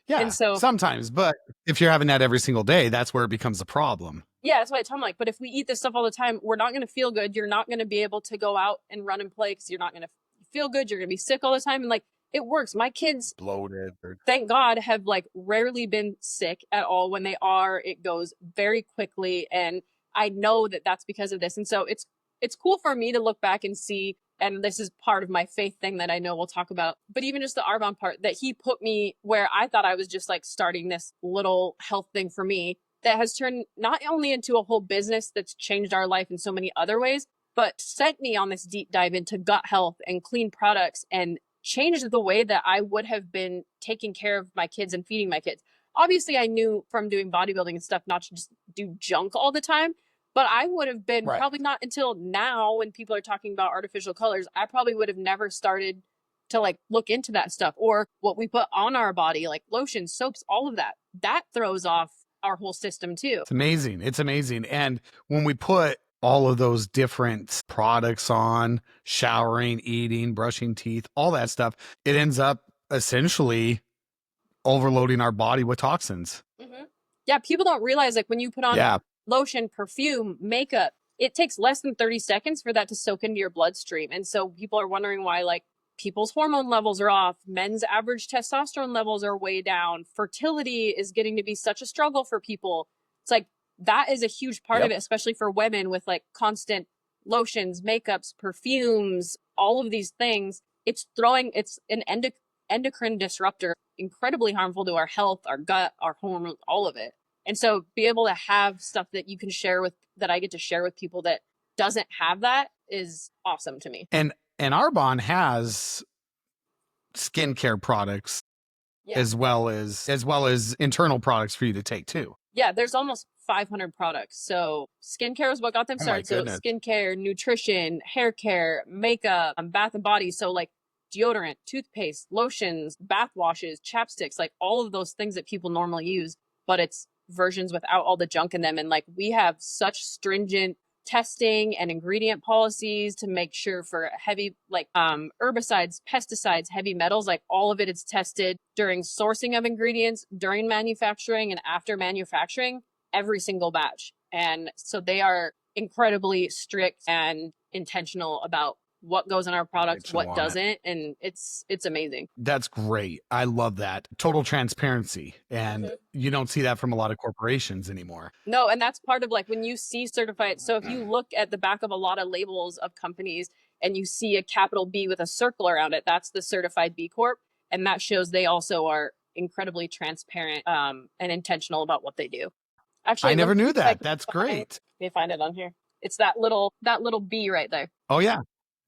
And so sometimes, but if you're having that every single day, that's where it becomes a problem. Yeah, that's why I tell them, like, but if we eat this stuff all the time, we're not going to feel good. You're not going to be able to go out and run and play because you're not going to feel good. You're going to be sick all the time. And like, it works. My kids, bloated, thank God, have like rarely been sick at all. When they are, it goes very quickly. And I know that that's because of this. And so it's cool for me to look back and see, and this is part of my faith thing that I know we'll talk about, but even just the Arbonne part, that he put me where I thought I was just like starting this little health thing for me that has turned not only into a whole business that's changed our life in so many other ways, but sent me on this deep dive into gut health and clean products and changed the way that I would have been taking care of my kids and feeding my kids. Obviously, I knew from doing bodybuilding and stuff not to just do junk all the time, but I would have been probably not until now when people are talking about artificial colors, I probably would have never started to like look into that stuff, or what we put on our body, like lotions, soaps, all of that. That throws off our whole system too. It's amazing. It's amazing. And when we put all of those different products on, showering, eating, brushing teeth, all that stuff, it ends up essentially overloading our body with toxins. Mm-hmm. Yeah, people don't realize, like, when you put on lotion, perfume, makeup, it takes less than 30 seconds for that to soak into your bloodstream. And so people are wondering why, like, people's hormone levels are off, men's average testosterone levels are way down, fertility is getting to be such a struggle for people. It's like, that is a huge part of it, especially for women with like constant lotions, makeups, perfumes, all of these things. It's an endocrine disruptor, incredibly harmful to our health, our gut, our hormones, all of it. And so be able to have stuff that you can share with, that I get to share with people that doesn't have that, is awesome to me. And Arbonne has skincare products as well as internal products for you to take too. Yeah, there's almost 500 products. So skincare is what got them Oh my started. So goodness. skincare, nutrition, hair care, makeup, bath and body. So like deodorant, toothpaste, lotions, bath washes, chapsticks, like all of those things that people normally use, but it's versions without all the junk in them. And like we have such stringent testing and ingredient policies to make sure for heavy like herbicides, pesticides, heavy metals, like all of it is tested during sourcing of ingredients, during manufacturing and after manufacturing, every single batch. And so they are incredibly strict and intentional about what goes in our products, Rachel what on it. doesn't, and it's amazing. That's great. I love that. Total transparency. And you don't see that from a lot of corporations anymore. No, and that's part of like when you see certified. So if you look at the back of a lot of labels of companies and you see a capital B with a circle around it, that's the certified B Corp. And that shows they also are incredibly transparent and intentional about what they do. I Actually, let me never see knew if I that. can That's find, great. let me find it on here. It's that little B right there. Oh yeah.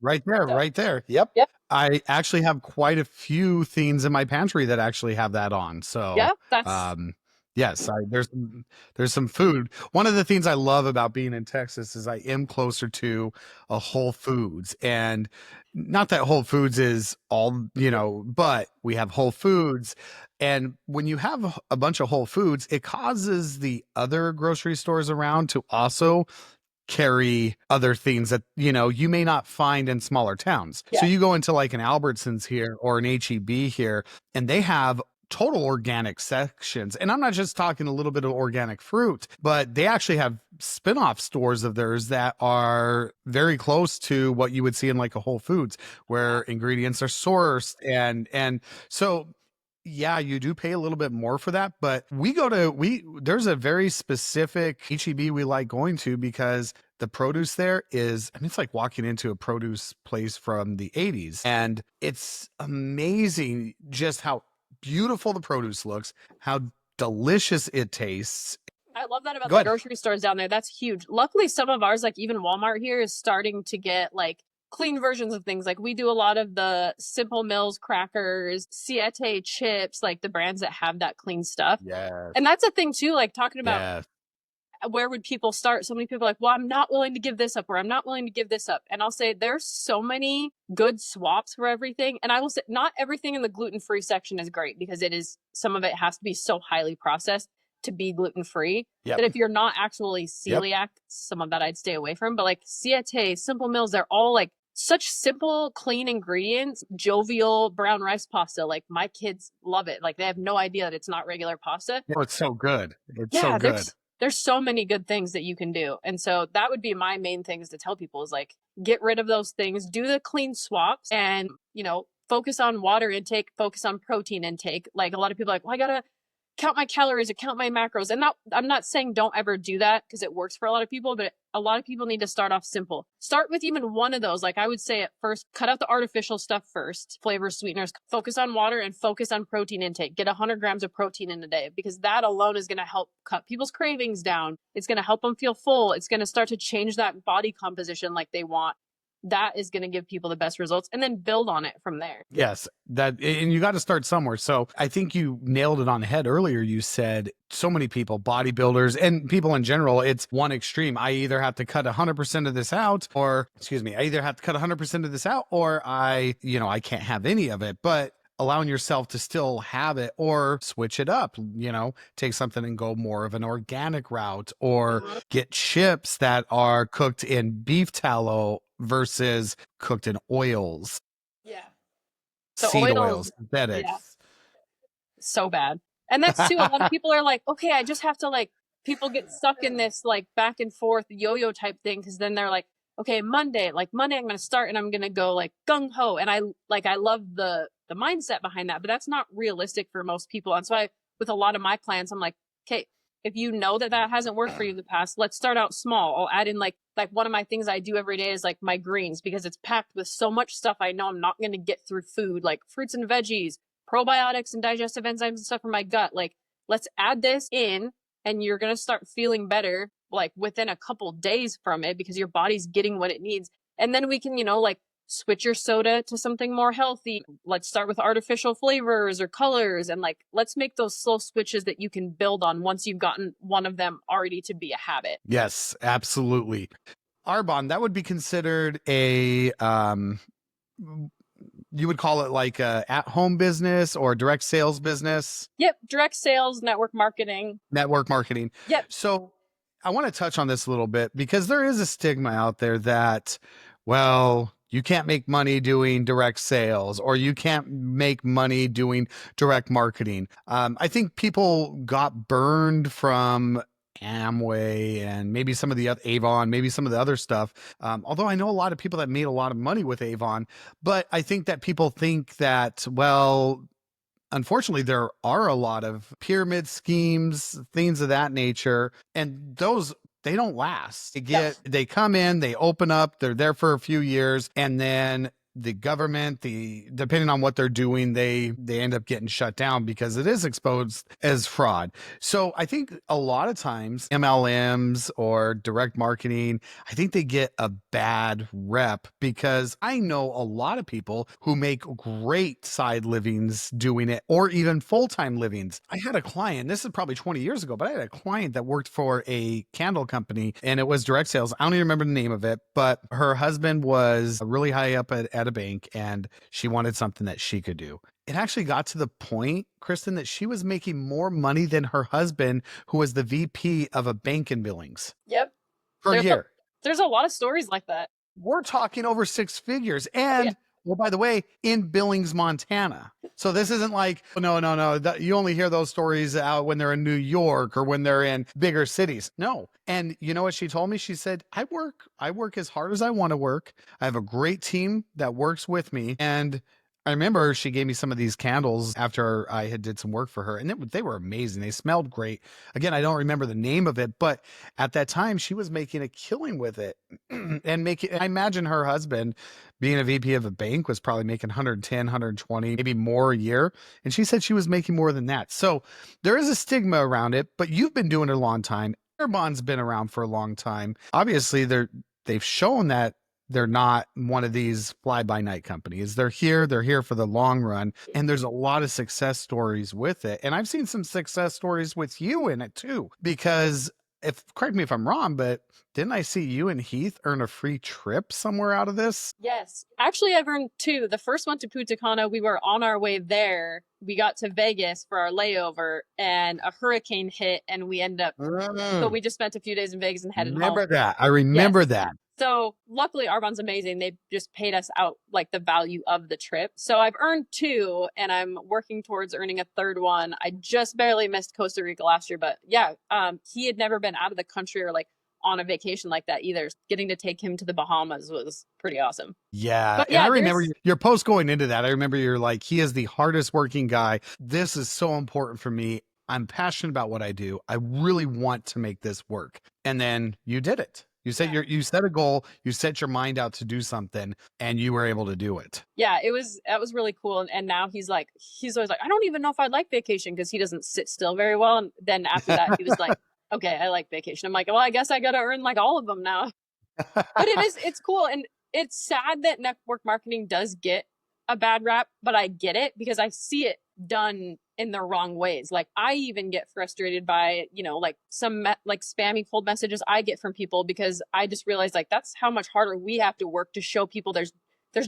Right there, So right there. Yep. yep. I actually have quite a few things in my pantry that actually have that on. So, Yeah, that's um, yes, there's some food. One of the things I love about being in Texas is I am closer to a Whole Foods, and not that Whole Foods is all, but we have Whole Foods. And when you have a bunch of Whole Foods, it causes the other grocery stores around to also carry other things that you may not find in smaller towns. So yeah. you go into like an Albertsons here or an HEB here, and they have total organic sections. And I'm not just talking a little bit of organic fruit, but they actually have spin-off stores of theirs that are very close to what you would see in like a Whole Foods, where ingredients are sourced. And so yeah, you do pay a little bit more for that, but there's a very specific HEB we like going to because the produce there is, I mean, it's like walking into a produce place from the 80s. And it's amazing just how beautiful the produce looks, how delicious it tastes. I love that about Go the ahead. grocery stores down there. That's huge. Luckily, some of ours, like even Walmart here, is starting to get like clean versions of things. Like we do a lot of the Simple Mills crackers, Siete chips, like the brands that have that clean stuff. Yes. And that's a thing too, like talking about Yes. where would people start? So many people are like, well, I'm not willing to give this up or I'm not willing to give this up. And I'll say there's so many good swaps for everything. And I will say not everything in the gluten-free section is great because some of it has to be so highly processed to be gluten-free Yep. that if you're not actually Yep. celiac, some of that I'd stay away from. But like Siete, Simple Mills, they're all like such simple, clean ingredients, jovial brown rice pasta. Like my kids love it. Like they have no idea that it's not regular pasta. Oh, it's so good. It's so Yeah, good. there's so many good things that you can do. And so that would be my main things to tell people is like get rid of those things, do the clean swaps and, focus on water intake, focus on protein intake. Like a lot of people are like, well, I got to count my calories or count my macros. And I'm not saying don't ever do that because it works for a lot of people, but a lot of people need to start off simple. Start with even one of those. Like I would say at first, cut out the artificial stuff first, flavors, sweeteners, focus on water and focus on protein intake. Get 100 grams of protein in a day because that alone is going to help cut people's cravings down. It's going to help them feel full. It's going to start to change that body composition like they want. That is going to give people the best results and then build on it from there. Yes, and you got to start somewhere. So I think you nailed it on the head earlier. You said so many people, bodybuilders and people in general, it's one extreme. I either have to cut 100% of this out I either have to cut 100% of this out or I can't have any of it. But allowing yourself to still have it or switch it up, take something and go more of an organic route or get chips that are cooked in beef tallow versus cooked in oils, Yeah. The seed oils, oils, synthetics. yeah, so bad. And that's too, a lot of people are like, okay, I just have to like, people get stuck in this like back and forth yo-yo type thing because then they're like, okay, Monday I'm going to start and I'm going to go like gung ho. And I love the mindset behind that, but that's not realistic for most people. And so with a lot of my clients, I'm like, okay, if you know that hasn't worked for you in the past, let's start out small. I'll add in like one of my things I do every day is like my greens because it's packed with so much stuff I know I'm not going to get through food, like fruits and veggies, probiotics and digestive enzymes and stuff for my gut. Like, let's add this in and you're going to start feeling better like within a couple days from it because your body's getting what it needs. And then we can, like switch your soda to something more healthy. Let's start with artificial flavors or colors, and like let's make those slow switches that you can build on once you've gotten one of them already to be a habit. Yes, absolutely. Arbonne, that would be considered a you would call it like a at-home business or direct sales business, Yep, direct sales, network marketing. network marketing. Yep. So I want to touch on this a little bit because there is a stigma out there that, well, you can't make money doing direct sales or you can't make money doing direct marketing. I think people got burned from Amway and maybe some of the other Avon, maybe some of the other stuff. Although I know a lot of people that made a lot of money with Avon, but I think that people think that, well, unfortunately, there are a lot of pyramid schemes, things of that nature, and those they don't last. No. They come in, they open up, they're there for a few years, and then the government, depending on what they're doing, they end up getting shut down because it is exposed as fraud. So I think a lot of times MLMs or direct marketing, I think they get a bad rep because I know a lot of people who make great side livings doing it or even full-time livings. I had a client, this is probably 20 years ago, but I had a client that worked for a candle company and it was direct sales. I don't even remember the name of it, but her husband was really high up at a bank and she wanted something that she could do. It actually got to the point, Kristen, that she was making more money than her husband, who was the VP of a bank in Billings Yep. per There's a, year. there's a lot of stories like that. We're talking over six figures. Oh, yeah. And well, by the way, in Billings, Montana. So this isn't like, no. You only hear those stories out when they're in New York or when they're in bigger cities. No. And you know what she told me? She said, I work as hard as I want to work. I have a great team that works with me. And I remember she gave me some of these candles after I had did some work for her, and they were amazing. They smelled great. Again, I don't remember the name of it, but at that time she was making a killing with it. And making, I imagine her husband being a VP of a bank was probably making 110, 120, maybe more a year. And she said she was making more than that. So there is a stigma around it, but you've been doing it a long time. Airbond's been around for a long time. Obviously, they've shown that they're not one of these fly by night companies. They're here for the long run. And there's a lot of success stories with it. And I've seen some success stories with you in it too, because correct me if I'm wrong, but didn't I see you and Heath earn a free trip somewhere out of this? Yes. Actually, I've earned two. The first one to Punta Cana, we were on our way there. We got to Vegas for our layover and a hurricane hit and we ended up, so we just spent a few days in Vegas and headed Remember home. that. I remember Yes. that. So luckily Arbonne's amazing. They just paid us out like the value of the trip. So I've earned two and I'm working towards earning a third one. I just barely missed Costa Rica last year, but yeah, he had never been out of the country or like on a vacation like that either. Getting to take him to the Bahamas was pretty awesome. Yeah. But And I yeah, remember your post going into that. I remember you're like, he is the hardest working guy. This is so important for me. I'm passionate about what I do. I really want to make this work. And then you did it. You set you set a goal, you set your mind out to do something, and you were able to do it. Yeah, that was really cool. And now he's always like, I don't even know if I like vacation because he doesn't sit still very well. And then after that, he was like, okay, I like vacation. I'm like, well, I guess I got to earn like all of them now. But it's cool. And it's sad that network marketing does get a bad rap, but I get it because I see it done in the wrong ways. Like I even get frustrated by, like some like spammy cold messages I get from people because I just realize like that's how much harder we have to work to show people there's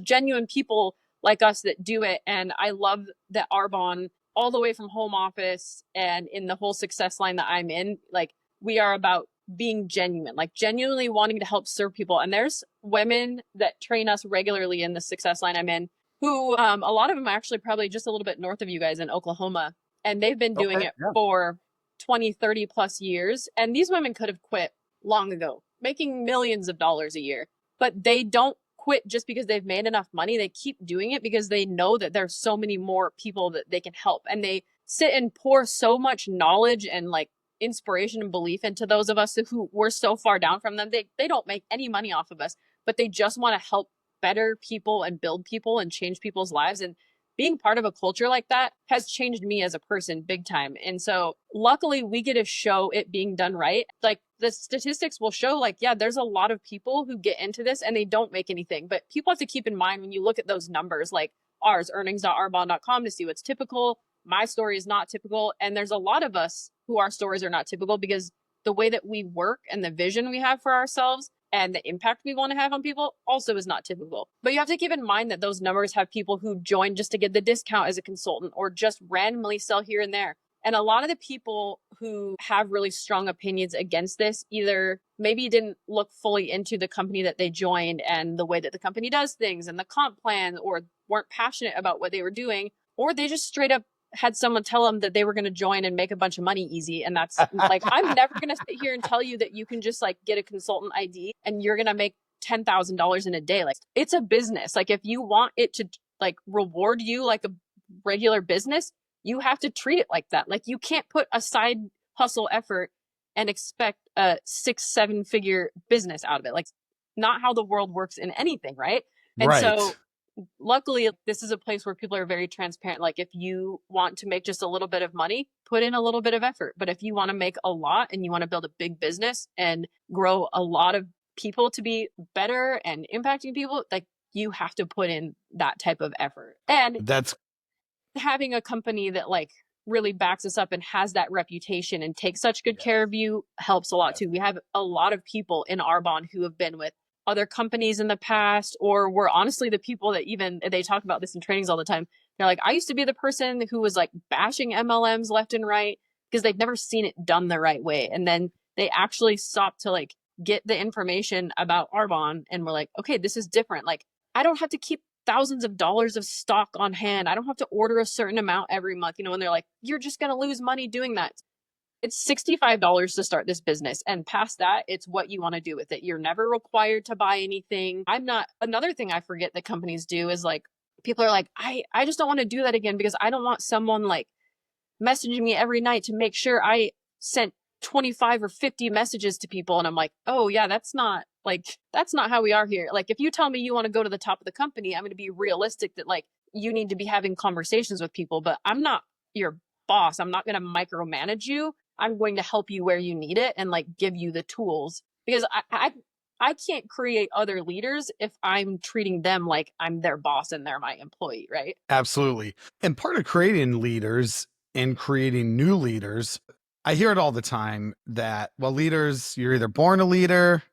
genuine people like us that do it. And I love that Arbonne all the way from home office and in the whole success line that I'm in, like we are about being genuine, like genuinely wanting to help serve people. And there's women that train us regularly in the success line I'm in who a lot of them are actually probably just a little bit north of you guys in Oklahoma. And they've been doing it for 20, 30 plus years. And these women could have quit long ago, making millions of dollars a year. But they don't quit just because they've made enough money. They keep doing it because they know that there's so many more people that they can help. And they sit and pour so much knowledge and like inspiration and belief into those of us who were so far down from them. They don't make any money off of us, but they just want to help better people and build people and change people's lives. And being part of a culture like that has changed me as a person big time. And so luckily we get to show it being done right. Like the statistics will show like, yeah, there's a lot of people who get into this and they don't make anything. But people have to keep in mind when you look at those numbers, like ours, earnings.arbonne.com, to see what's typical. My story is not typical. And there's a lot of us who our stories are not typical because the way that we work and the vision we have for ourselves and the impact we want to have on people also is not typical. But you have to keep in mind that those numbers have people who join just to get the discount as a consultant or just randomly sell here and there. And a lot of the people who have really strong opinions against this either maybe didn't look fully into the company that they joined and the way that the company does things and the comp plan, or weren't passionate about what they were doing, or they just straight up had someone tell them that they were going to join and make a bunch of money easy. And that's like, I'm never going to sit here and tell you that you can just like get a consultant ID and you're going to make $10,000 in a day. Like, it's a business. Like, if you want it to like reward you like a regular business, you have to treat it like that. Like, you can't put a side hustle effort and expect a 6-7 figure business out of it. Like, not how the world works in anything, right? And so Right. luckily, this is a place where people are very transparent. Like, if you want to make just a little bit of money, put in a little bit of effort. But if you want to make a lot and you want to build a big business and grow a lot of people to be better and impacting people, like, you have to put in that type of effort. And That's having a company that like really backs us up and has that reputation and takes such good care of you helps a lot too. We have a lot of people in Arbonne who have been with other companies in the past, or were honestly the people that, even they talk about this in trainings all the time. They're like, I used to be the person who was like bashing MLMs left and right because they've never seen it done the right way. And then they actually stopped to like get the information about Arbonne and were like, okay, this is different. Like, I don't have to keep thousands of dollars of stock on hand. I don't have to order a certain amount every month. You know, and they're like, you're just going to lose money doing that. It's $65 to start this business. And past that, it's what you want to do with it. You're never required to buy anything. Another thing I forget that companies do is like, people are like, I just don't want to do that again because I don't want someone like messaging me every night to make sure I sent 25 or 50 messages to people. And I'm like, oh yeah, that's not how we are here. Like, if you tell me you want to go to the top of the company, I'm going to be realistic that like you need to be having conversations with people, but I'm not your boss. I'm not going to micromanage you. I'm going to help you where you need it and like give you the tools, because I can't create other leaders if I'm treating them like I'm their boss and they're my employee, right? absolutely. And part of creating leaders and creating new leaders, I hear it all the time that, well, leaders, you're either born a leader,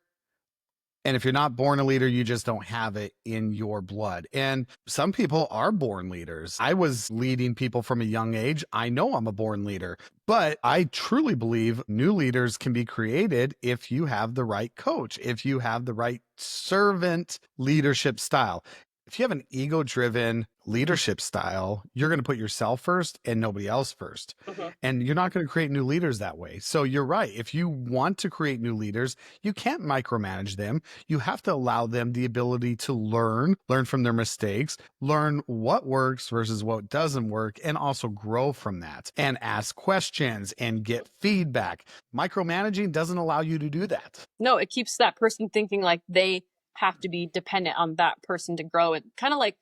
and if you're not born a leader, you just don't have it in your blood. And some people are born leaders. I was leading people from a young age. I know I'm a born leader, but I truly believe new leaders can be created if you have the right coach, if you have the right servant leadership style. If you have an ego-driven leadership style, you're going to put yourself first and nobody else first. Mhm. And you're not going to create new leaders that way. So you're right. If you want to create new leaders, you can't micromanage them. You have to allow them the ability to learn from their mistakes, learn what works versus what doesn't work, and also grow from that and ask questions and get feedback. Micromanaging doesn't allow you to do that. No, it keeps that person thinking like they have to be dependent on that person to grow. And kind of like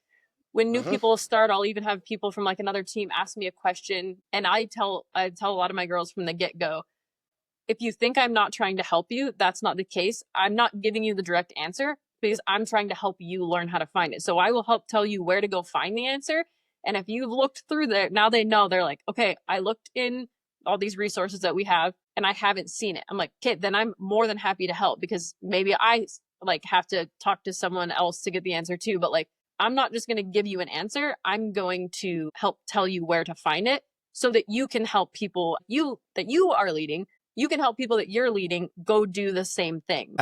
when new people start, I'll even have people from like another team ask me a question, and I tell a lot of my girls from the get-go, if you think I'm not trying to help you, that's not the case. I'm not giving you the direct answer because I'm trying to help you learn how to find it. So I will help tell you where to go find the answer. And if you've looked through there, now they know. They're like, okay, I looked in all these resources that we have and I haven't seen it. I'm like, okay, then I'm more than happy to help, because maybe I like have to talk to someone else to get the answer too. But like, I'm not just going to give you an answer. I'm going to help tell you where to find it so that you can help people that you are leading. You can help people that you're leading go do the same thing.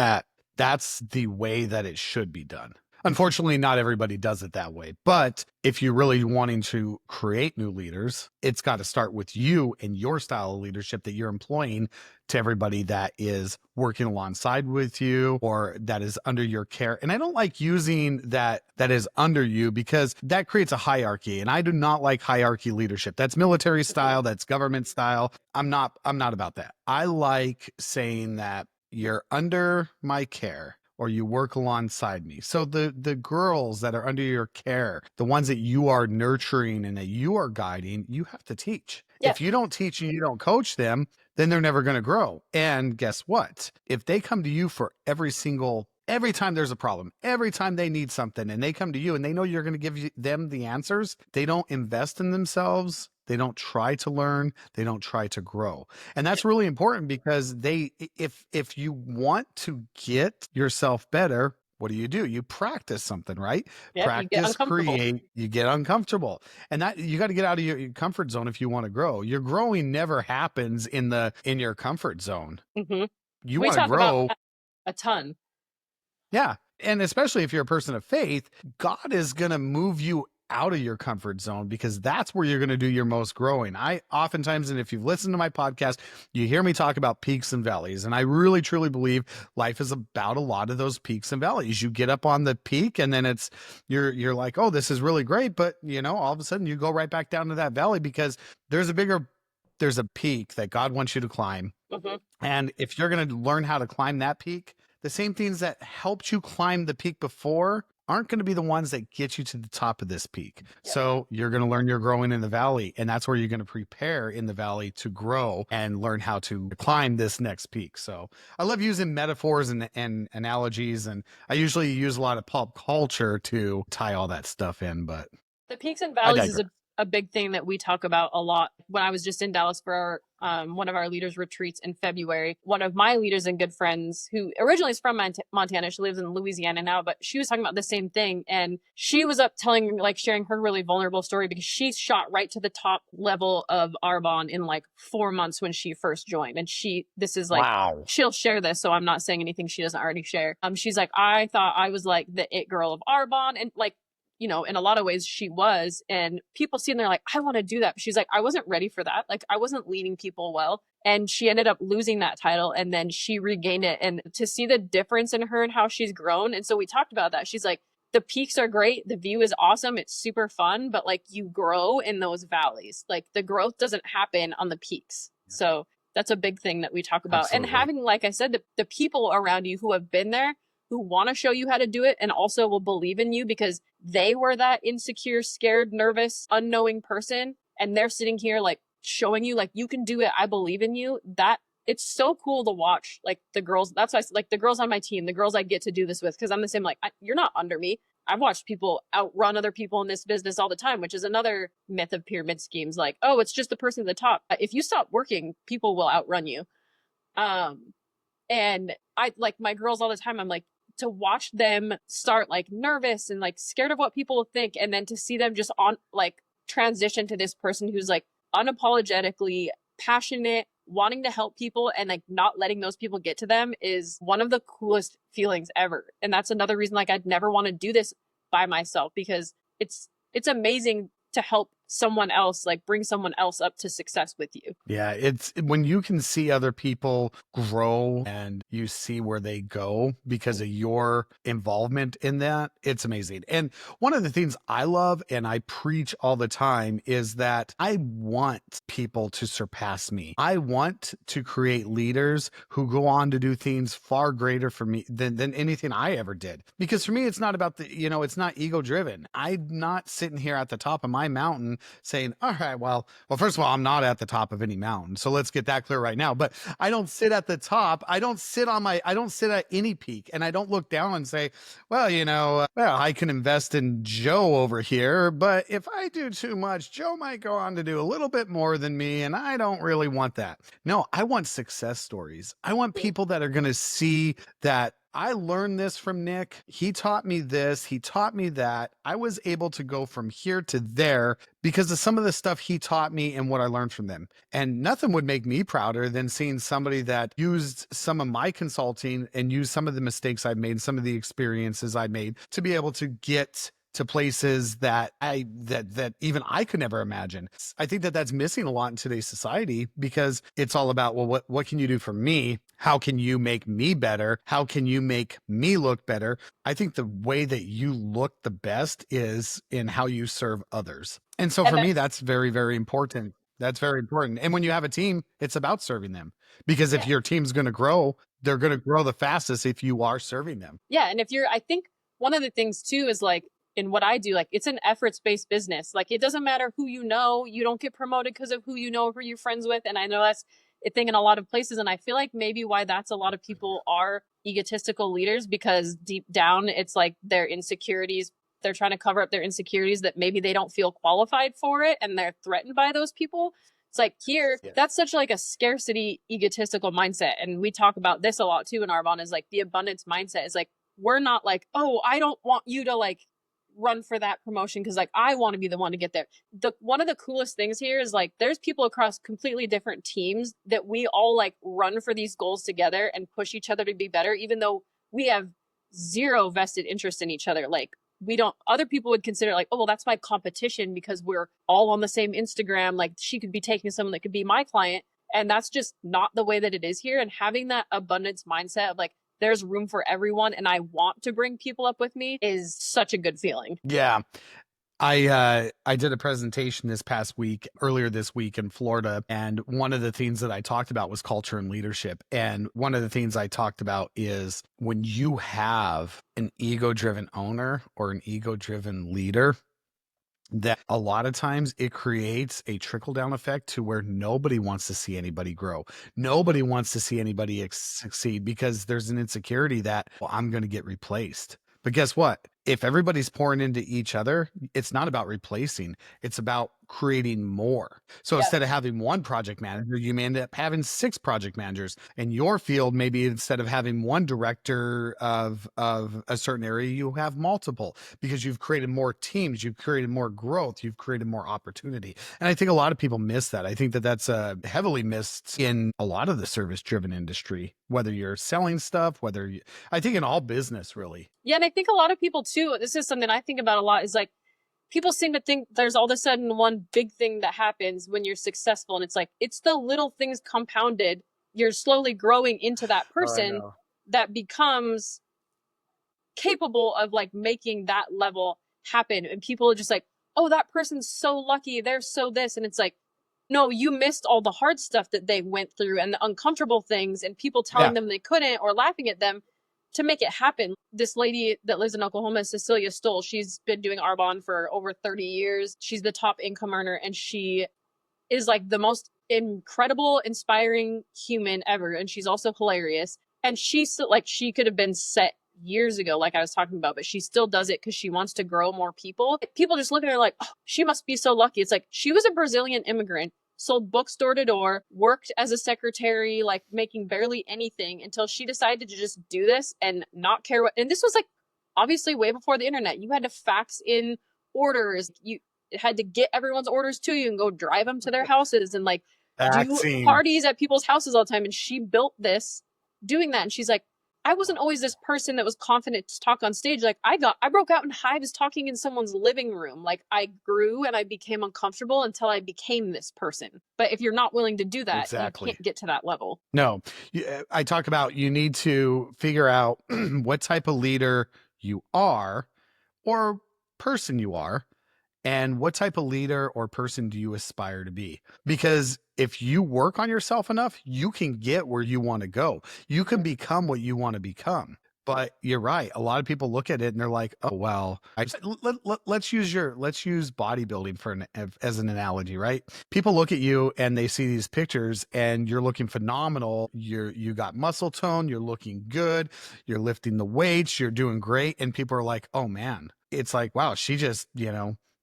That's the way that it should be done. Unfortunately, not everybody does it that way. But if you're really wanting to create new leaders, it's got to start with you and your style of leadership that you're employing to everybody that is working alongside with you or that is under your care. And I don't like using that is under you, because that creates a hierarchy. And I do not like hierarchy leadership. That's military style, that's government style. I'm not about that. I like saying that you're under my care. or you work alongside me. So the girls that are under your care, the ones that you are nurturing and that you are guiding, you have to teach. Yeah. If you don't teach and you don't coach them, then they're never going to grow. And guess what? If they come to you for every time there's a problem, every time they need something and they come to you and they know you're going to give them the answers, they don't invest in themselves. They don't try to learn. They don't try to grow. And Yeah. that's really important because if you want to get yourself better, what do? You practice something, right? Yep. You get Practice, uncomfortable. create, you get uncomfortable. And that you got to get out of your comfort zone if you want to grow. Your growing never happens in your comfort zone. Hmm. You We want to talk about grow. that a ton. Yeah. And especially if you're a person of faith, God is going to move you out of your comfort zone because that's where you're going to do your most growing. I oftentimes, and if you've listened to my podcast, you hear me talk about peaks and valleys. And I really, truly believe life is about a lot of those peaks and valleys. You get up on the peak and then you're like, oh, this is really great. But all of a sudden you go right back down to that valley because there's there's a peak that God wants you to climb. Hmm. And if you're going to learn how to climb that peak, the same things that helped you climb the peak before aren't going to be the ones that get you to the top of this peak. Yep. So you're going to learn you're growing in the valley, and that's where you're going to prepare in the valley to grow and learn how to climb this next peak. So I love using metaphors and analogies, and I usually use a lot of pop culture to tie all that stuff in, but The peaks and I valleys is digress. a big thing that we talk about a lot. When I was just in Dallas for one of our leaders retreats in February, one of my leaders and good friends who originally is from Montana, she lives in Louisiana now, but she was talking about the same thing. And she was up sharing her really vulnerable story because she shot right to the top level of Arbonne in like 4 months when she first joined. And this is like, Wow. she'll share this, so I'm not saying anything she doesn't already share. She's like, I thought I was like the it girl of Arbonne, and like, in a lot of ways she was. And people see and they're like, I want to do that. But she's like, I wasn't ready for that. Like, I wasn't leading people well. And she ended up losing that title and then she regained it. And to see the difference in her and how she's grown. And so we talked about that. She's like, the peaks are great. The view is awesome. It's super fun. But like, you grow in those valleys. Like, the growth doesn't happen on the peaks. So that's a big thing that we talk about. And Absolutely. having, like I said, the people around you who have been there, who want to show you how to do it and also will believe in you because they were that insecure, scared, nervous, unknowing person. And they're sitting here like showing you like, you can do it. I believe in you. That it's so cool to watch like the girls. That's why I like the girls on my team, the girls I get to do this with. Cause I'm the same, like, you're not under me. I've watched people outrun other people in this business all the time, which is another myth of pyramid schemes. Like, oh, it's just the person at the top. If you stop working, people will outrun you. And I like my girls all the time. I'm like, to watch them start like nervous and like scared of what people will think, and then to see them just on like transition to this person who's like unapologetically passionate, wanting to help people and like not letting those people get to them is one of the coolest feelings ever. And that's another reason like I'd never want to do this by myself, because it's amazing to help someone else, like bring someone else up to success with you. Yeah, it's when you can see other people grow and you see where they go because of your involvement in that, it's amazing. And one of the things I love and I preach all the time is that I want people to surpass me. I want to create leaders who go on to do things far greater for me than anything I ever did. Because for me, it's not about it's not ego driven. I'm not sitting here at the top of my mountain saying, all right, well, first of all, I'm not at the top of any mountain. So let's get that clear right now. But I don't sit at the top. I don't sit at any peak, and I don't look down and say, well, I can invest in Joe over here. But if I do too much, Joe might go on to do a little bit more than me. And I don't really want that. No, I want success stories. I want people that are going to see that I learned this from Nick. He taught me this. He taught me that. I was able to go from here to there because of some of the stuff he taught me and what I learned from them. And nothing would make me prouder than seeing somebody that used some of my consulting and used some of the mistakes I've made, some of the experiences I made to be able to get to places that even I could never imagine. I think that that's missing a lot in today's society because it's all about, well, what can you do for me? How can you make me better? How can you make me look better? I think the way that you look the best is in how you serve others. And so And for that, me, that's very, very important. That's very important. And when you have a team, it's about serving them because if yeah. your team's going to grow, they're going to grow the fastest if you are serving them. Yeah, and if you're, I think one of the things too is like in what I do, like it's an efforts based business. Like it doesn't matter who you know, you don't get promoted because of who you know, who you're friends with. And I know that's a thing in a lot of places. And I feel like maybe why that's a lot of people are egotistical leaders, because deep down it's like their insecurities. They're trying to cover up their insecurities that maybe they don't feel qualified for it and they're threatened by those people. It's like here, Yeah. that's such like a scarcity egotistical mindset. And we talk about this a lot too in Arbonne, is like the abundance mindset is like, we're not like, oh, I don't want you to like run for that promotion because like I want to be the one to get there. The one of the coolest things here is like there's people across completely different teams that we all like run for these goals together and push each other to be better, even though we have zero vested interest in each other. Like we don't, other people would consider like, oh well, that's my competition because we're all on the same Instagram. Like she could be taking someone that could be my client. And that's just not the way that it is here. And having that abundance mindset of like, there's room for everyone and I want to bring people up with me is such a good feeling. Yeah. I did a presentation earlier this week in Florida, and one of the things that I talked about was culture and leadership. And one of the things I talked about is when you have an ego-driven owner or an ego-driven leader, that a lot of times it creates a trickle down effect to where nobody wants to see anybody grow. Nobody wants to see anybody succeed because there's an insecurity that, well, I'm going to get replaced. But guess what? If everybody's pouring into each other, it's not about replacing, it's about creating more. So instead of having one project manager, you may end up having 6 project managers. In your field, maybe instead of having one director of a certain area, you have multiple, because you've created more teams, you've created more growth, you've created more opportunity. And I think a lot of people miss that. I think that that's heavily missed in a lot of the service driven industry, whether you're selling stuff, I think in all business really. Yeah, and I think a lot of people too, this is something I think about a lot, is like people seem to think there's all of a sudden one big thing that happens when you're successful. And it's like, it's the little things compounded. You're slowly growing into that person that becomes capable of like making that level happen. And people are just like, oh, that person's so lucky. They're so this. And it's like, no, you missed all the hard stuff that they went through and the uncomfortable things and people telling them they couldn't or laughing at them to make it happen. This lady that lives in Oklahoma, Cecilia Stoll, she's been doing Arbonne for over 30 years. She's the top income earner and she is like the most incredible, inspiring human ever. And she's also hilarious. And she's still like, she could have been set years ago, like I was talking about, but she still does it because she wants to grow more people. People just look at her like, oh, she must be so lucky. It's like, she was a Brazilian immigrant, sold books door to door, worked as a secretary, like making barely anything until she decided to just do this and not care what. And this was like obviously way before the internet. You had to fax in orders. You had to get everyone's orders to you and go drive them to their houses and like do parties at people's houses all the time. And she built this doing that. And she's like, I wasn't always this person that was confident to talk on stage. Like I broke out in hives talking in someone's living room. Like I grew and I became uncomfortable until I became this person. But if you're not willing to do that, you can't get to that level. No, I talk about you need to figure out what type of leader you are or person you are, and what type of leader or person do you aspire to be? Because if you work on yourself enough, you can get where you want to go. You can become what you want to become. But you're right. A lot of people look at it and they're like, "Oh well." Let's use bodybuilding as an analogy, right? People look at you and they see these pictures, and you're looking phenomenal. You got muscle tone. You're looking good. You're lifting the weights. You're doing great, and people are like, "Oh man." It's like, wow, she just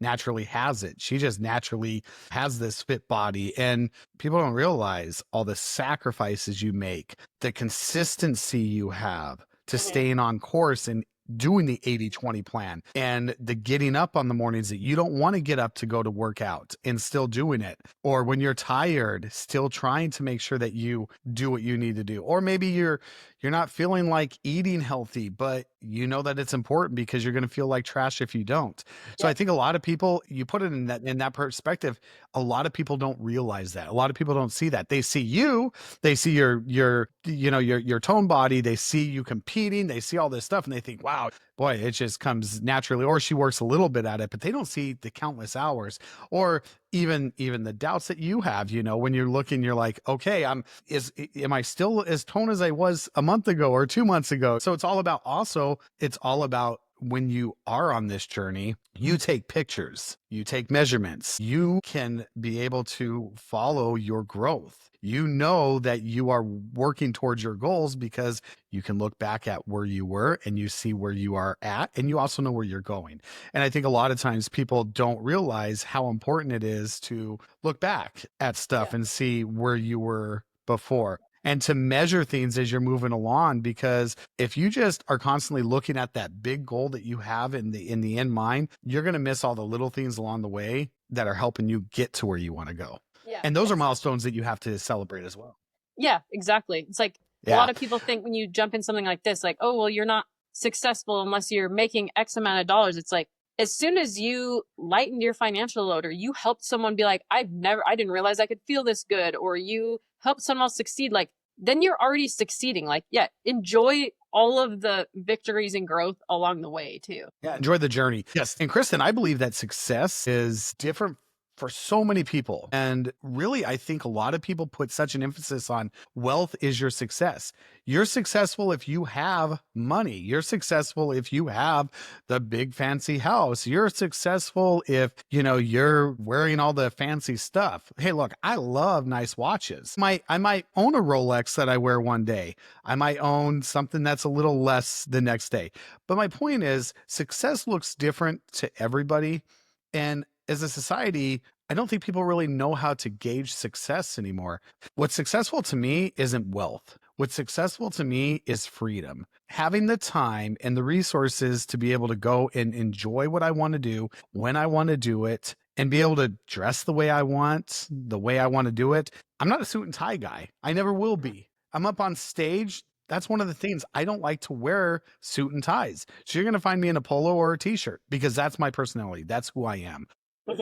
naturally has it. She just naturally has this fit body. And people don't realize all the sacrifices you make, the consistency you have to staying on course and doing the 80-20 plan, and the getting up on the mornings that you don't want to get up to go to work out and still doing it, or when you're tired, still trying to make sure that you do what you need to do. Or maybe you're not feeling like eating healthy, but you know that it's important because you're going to feel like trash if you don't. So I think a lot of people, you put it in that perspective, a lot of people don't realize that. A lot of people don't see that. They see you, they see your tone body, they see you competing, they see all this stuff, and they think, wow, wow, boy, it just comes naturally. Or she works a little bit at it, but they don't see the countless hours, or even the doubts that you have, when you're looking, you're like, okay, am I still as toned as I was a month ago or 2 months ago? So it's all about when you are on this journey, you take pictures, you take measurements, you can be able to follow your growth. You know that you are working towards your goals because you can look back at where you were and you see where you are at, and you also know where you're going. And I think a lot of times people don't realize how important it is to look back at stuff and see where you were before, and to measure things as you're moving along. Because if you just are constantly looking at that big goal that you have in the end mind, you're going to miss all the little things along the way that are helping you get to where you want to go. Yeah. And those are milestones that you have to celebrate as well. Yeah, exactly. It's like a lot of people think when you jump in something like this, like, oh, well, you're not successful unless you're making X amount of dollars. It's like, as soon as you lightened your financial load, or you helped someone be like, I didn't realize I could feel this good, or you helped someone else succeed, like, then you're already succeeding. Like, yeah, enjoy all of the victories and growth along the way too. Yeah, enjoy the journey. Yes. And Kristen, I believe that success is different for so many people. And really, I think a lot of people put such an emphasis on wealth is your success. You're successful if you have money. You're successful if you have the big fancy house. You're successful if, you're wearing all the fancy stuff. Hey, look, I love nice watches. I might own a Rolex that I wear one day. I might own something that's a little less the next day. But my point is, success looks different to everybody. And as a society, I don't think people really know how to gauge success anymore. What's successful to me isn't wealth. What's successful to me is freedom. Having the time and the resources to be able to go and enjoy what I want to do when I want to do it, and be able to dress the way I want to do it. I'm not a suit and tie guy. I never will be. I'm up on stage. That's one of the things. I don't like to wear suit and ties. So you're going to find me in a polo or a t-shirt, because that's my personality. That's who I am.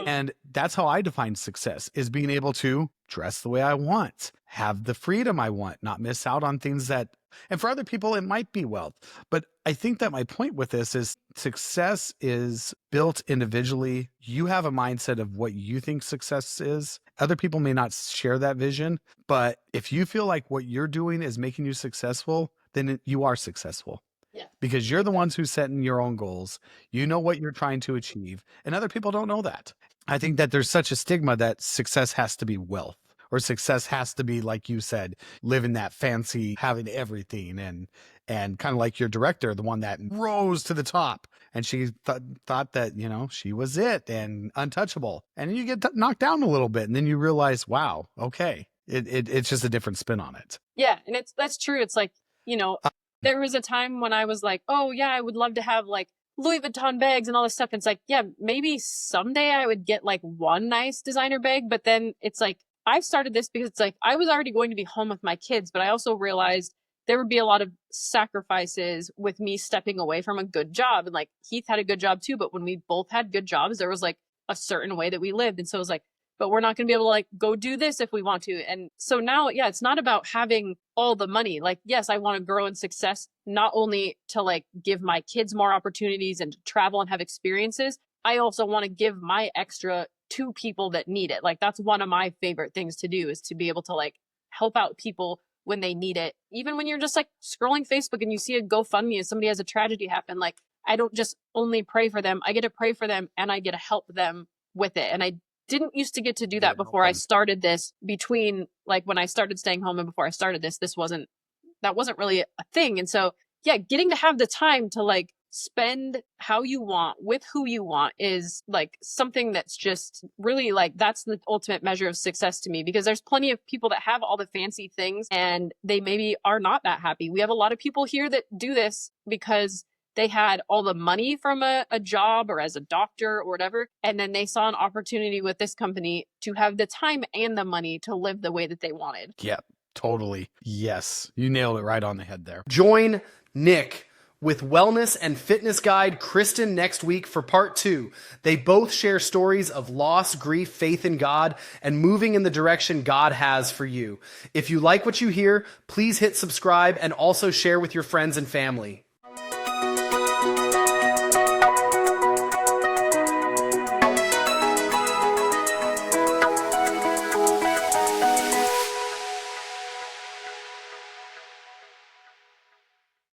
And that's how I define success, is being able to dress the way I want, have the freedom I want, not miss out on things that, and for other people, it might be wealth. But I think that my point with this is success is built individually. You have a mindset of what you think success is. Other people may not share that vision, but if you feel like what you're doing is making you successful, then you are successful. Yeah. Because you're the ones who's setting your own goals. You know what you're trying to achieve, and other people don't know that. I think that there's such a stigma that success has to be wealth, or success has to be, like you said, living that fancy, having everything, and kind of like your director, the one that rose to the top, and she thought that, she was it and untouchable. And you get knocked down a little bit, and then you realize, wow, okay, it's just a different spin on it. Yeah, and that's true. It's like, there was a time when I was like, oh yeah, I would love to have like Louis Vuitton bags and all this stuff. And it's like, yeah, maybe someday I would get like one nice designer bag. But then it's like, I've started this because it's like, I was already going to be home with my kids, but I also realized there would be a lot of sacrifices with me stepping away from a good job. And like Heath had a good job too, but when we both had good jobs, there was like a certain way that we lived. And so it was like, but we're not going to be able to like go do this if we want to. And so now, yeah, it's not about having all the money. Like, yes, I want to grow in success, not only to like give my kids more opportunities and to travel and have experiences. I also want to give my extra to people that need it. Like, that's one of my favorite things to do, is to be able to like help out people when they need it. Even when you're just like scrolling Facebook and you see a GoFundMe and somebody has a tragedy happen, like, I don't just only pray for them. I get to pray for them and I get to help them with it. And I didn't used to get to do that before I started this. Between like when I started staying home and before I started this, that wasn't really a thing. And so, yeah, getting to have the time to like spend how you want with who you want is like something that's just really like, that's the ultimate measure of success to me, because there's plenty of people that have all the fancy things and they maybe are not that happy. We have a lot of people here that do this because they had all the money from a job or as a doctor or whatever. And then they saw an opportunity with this company to have the time and the money to live the way that they wanted. Yeah, totally. Yes. You nailed it right on the head there. Join Nick with wellness and fitness guide Kristen next week for part 2. They both share stories of loss, grief, faith in God, and moving in the direction God has for you. If you like what you hear, please hit subscribe and also share with your friends and family.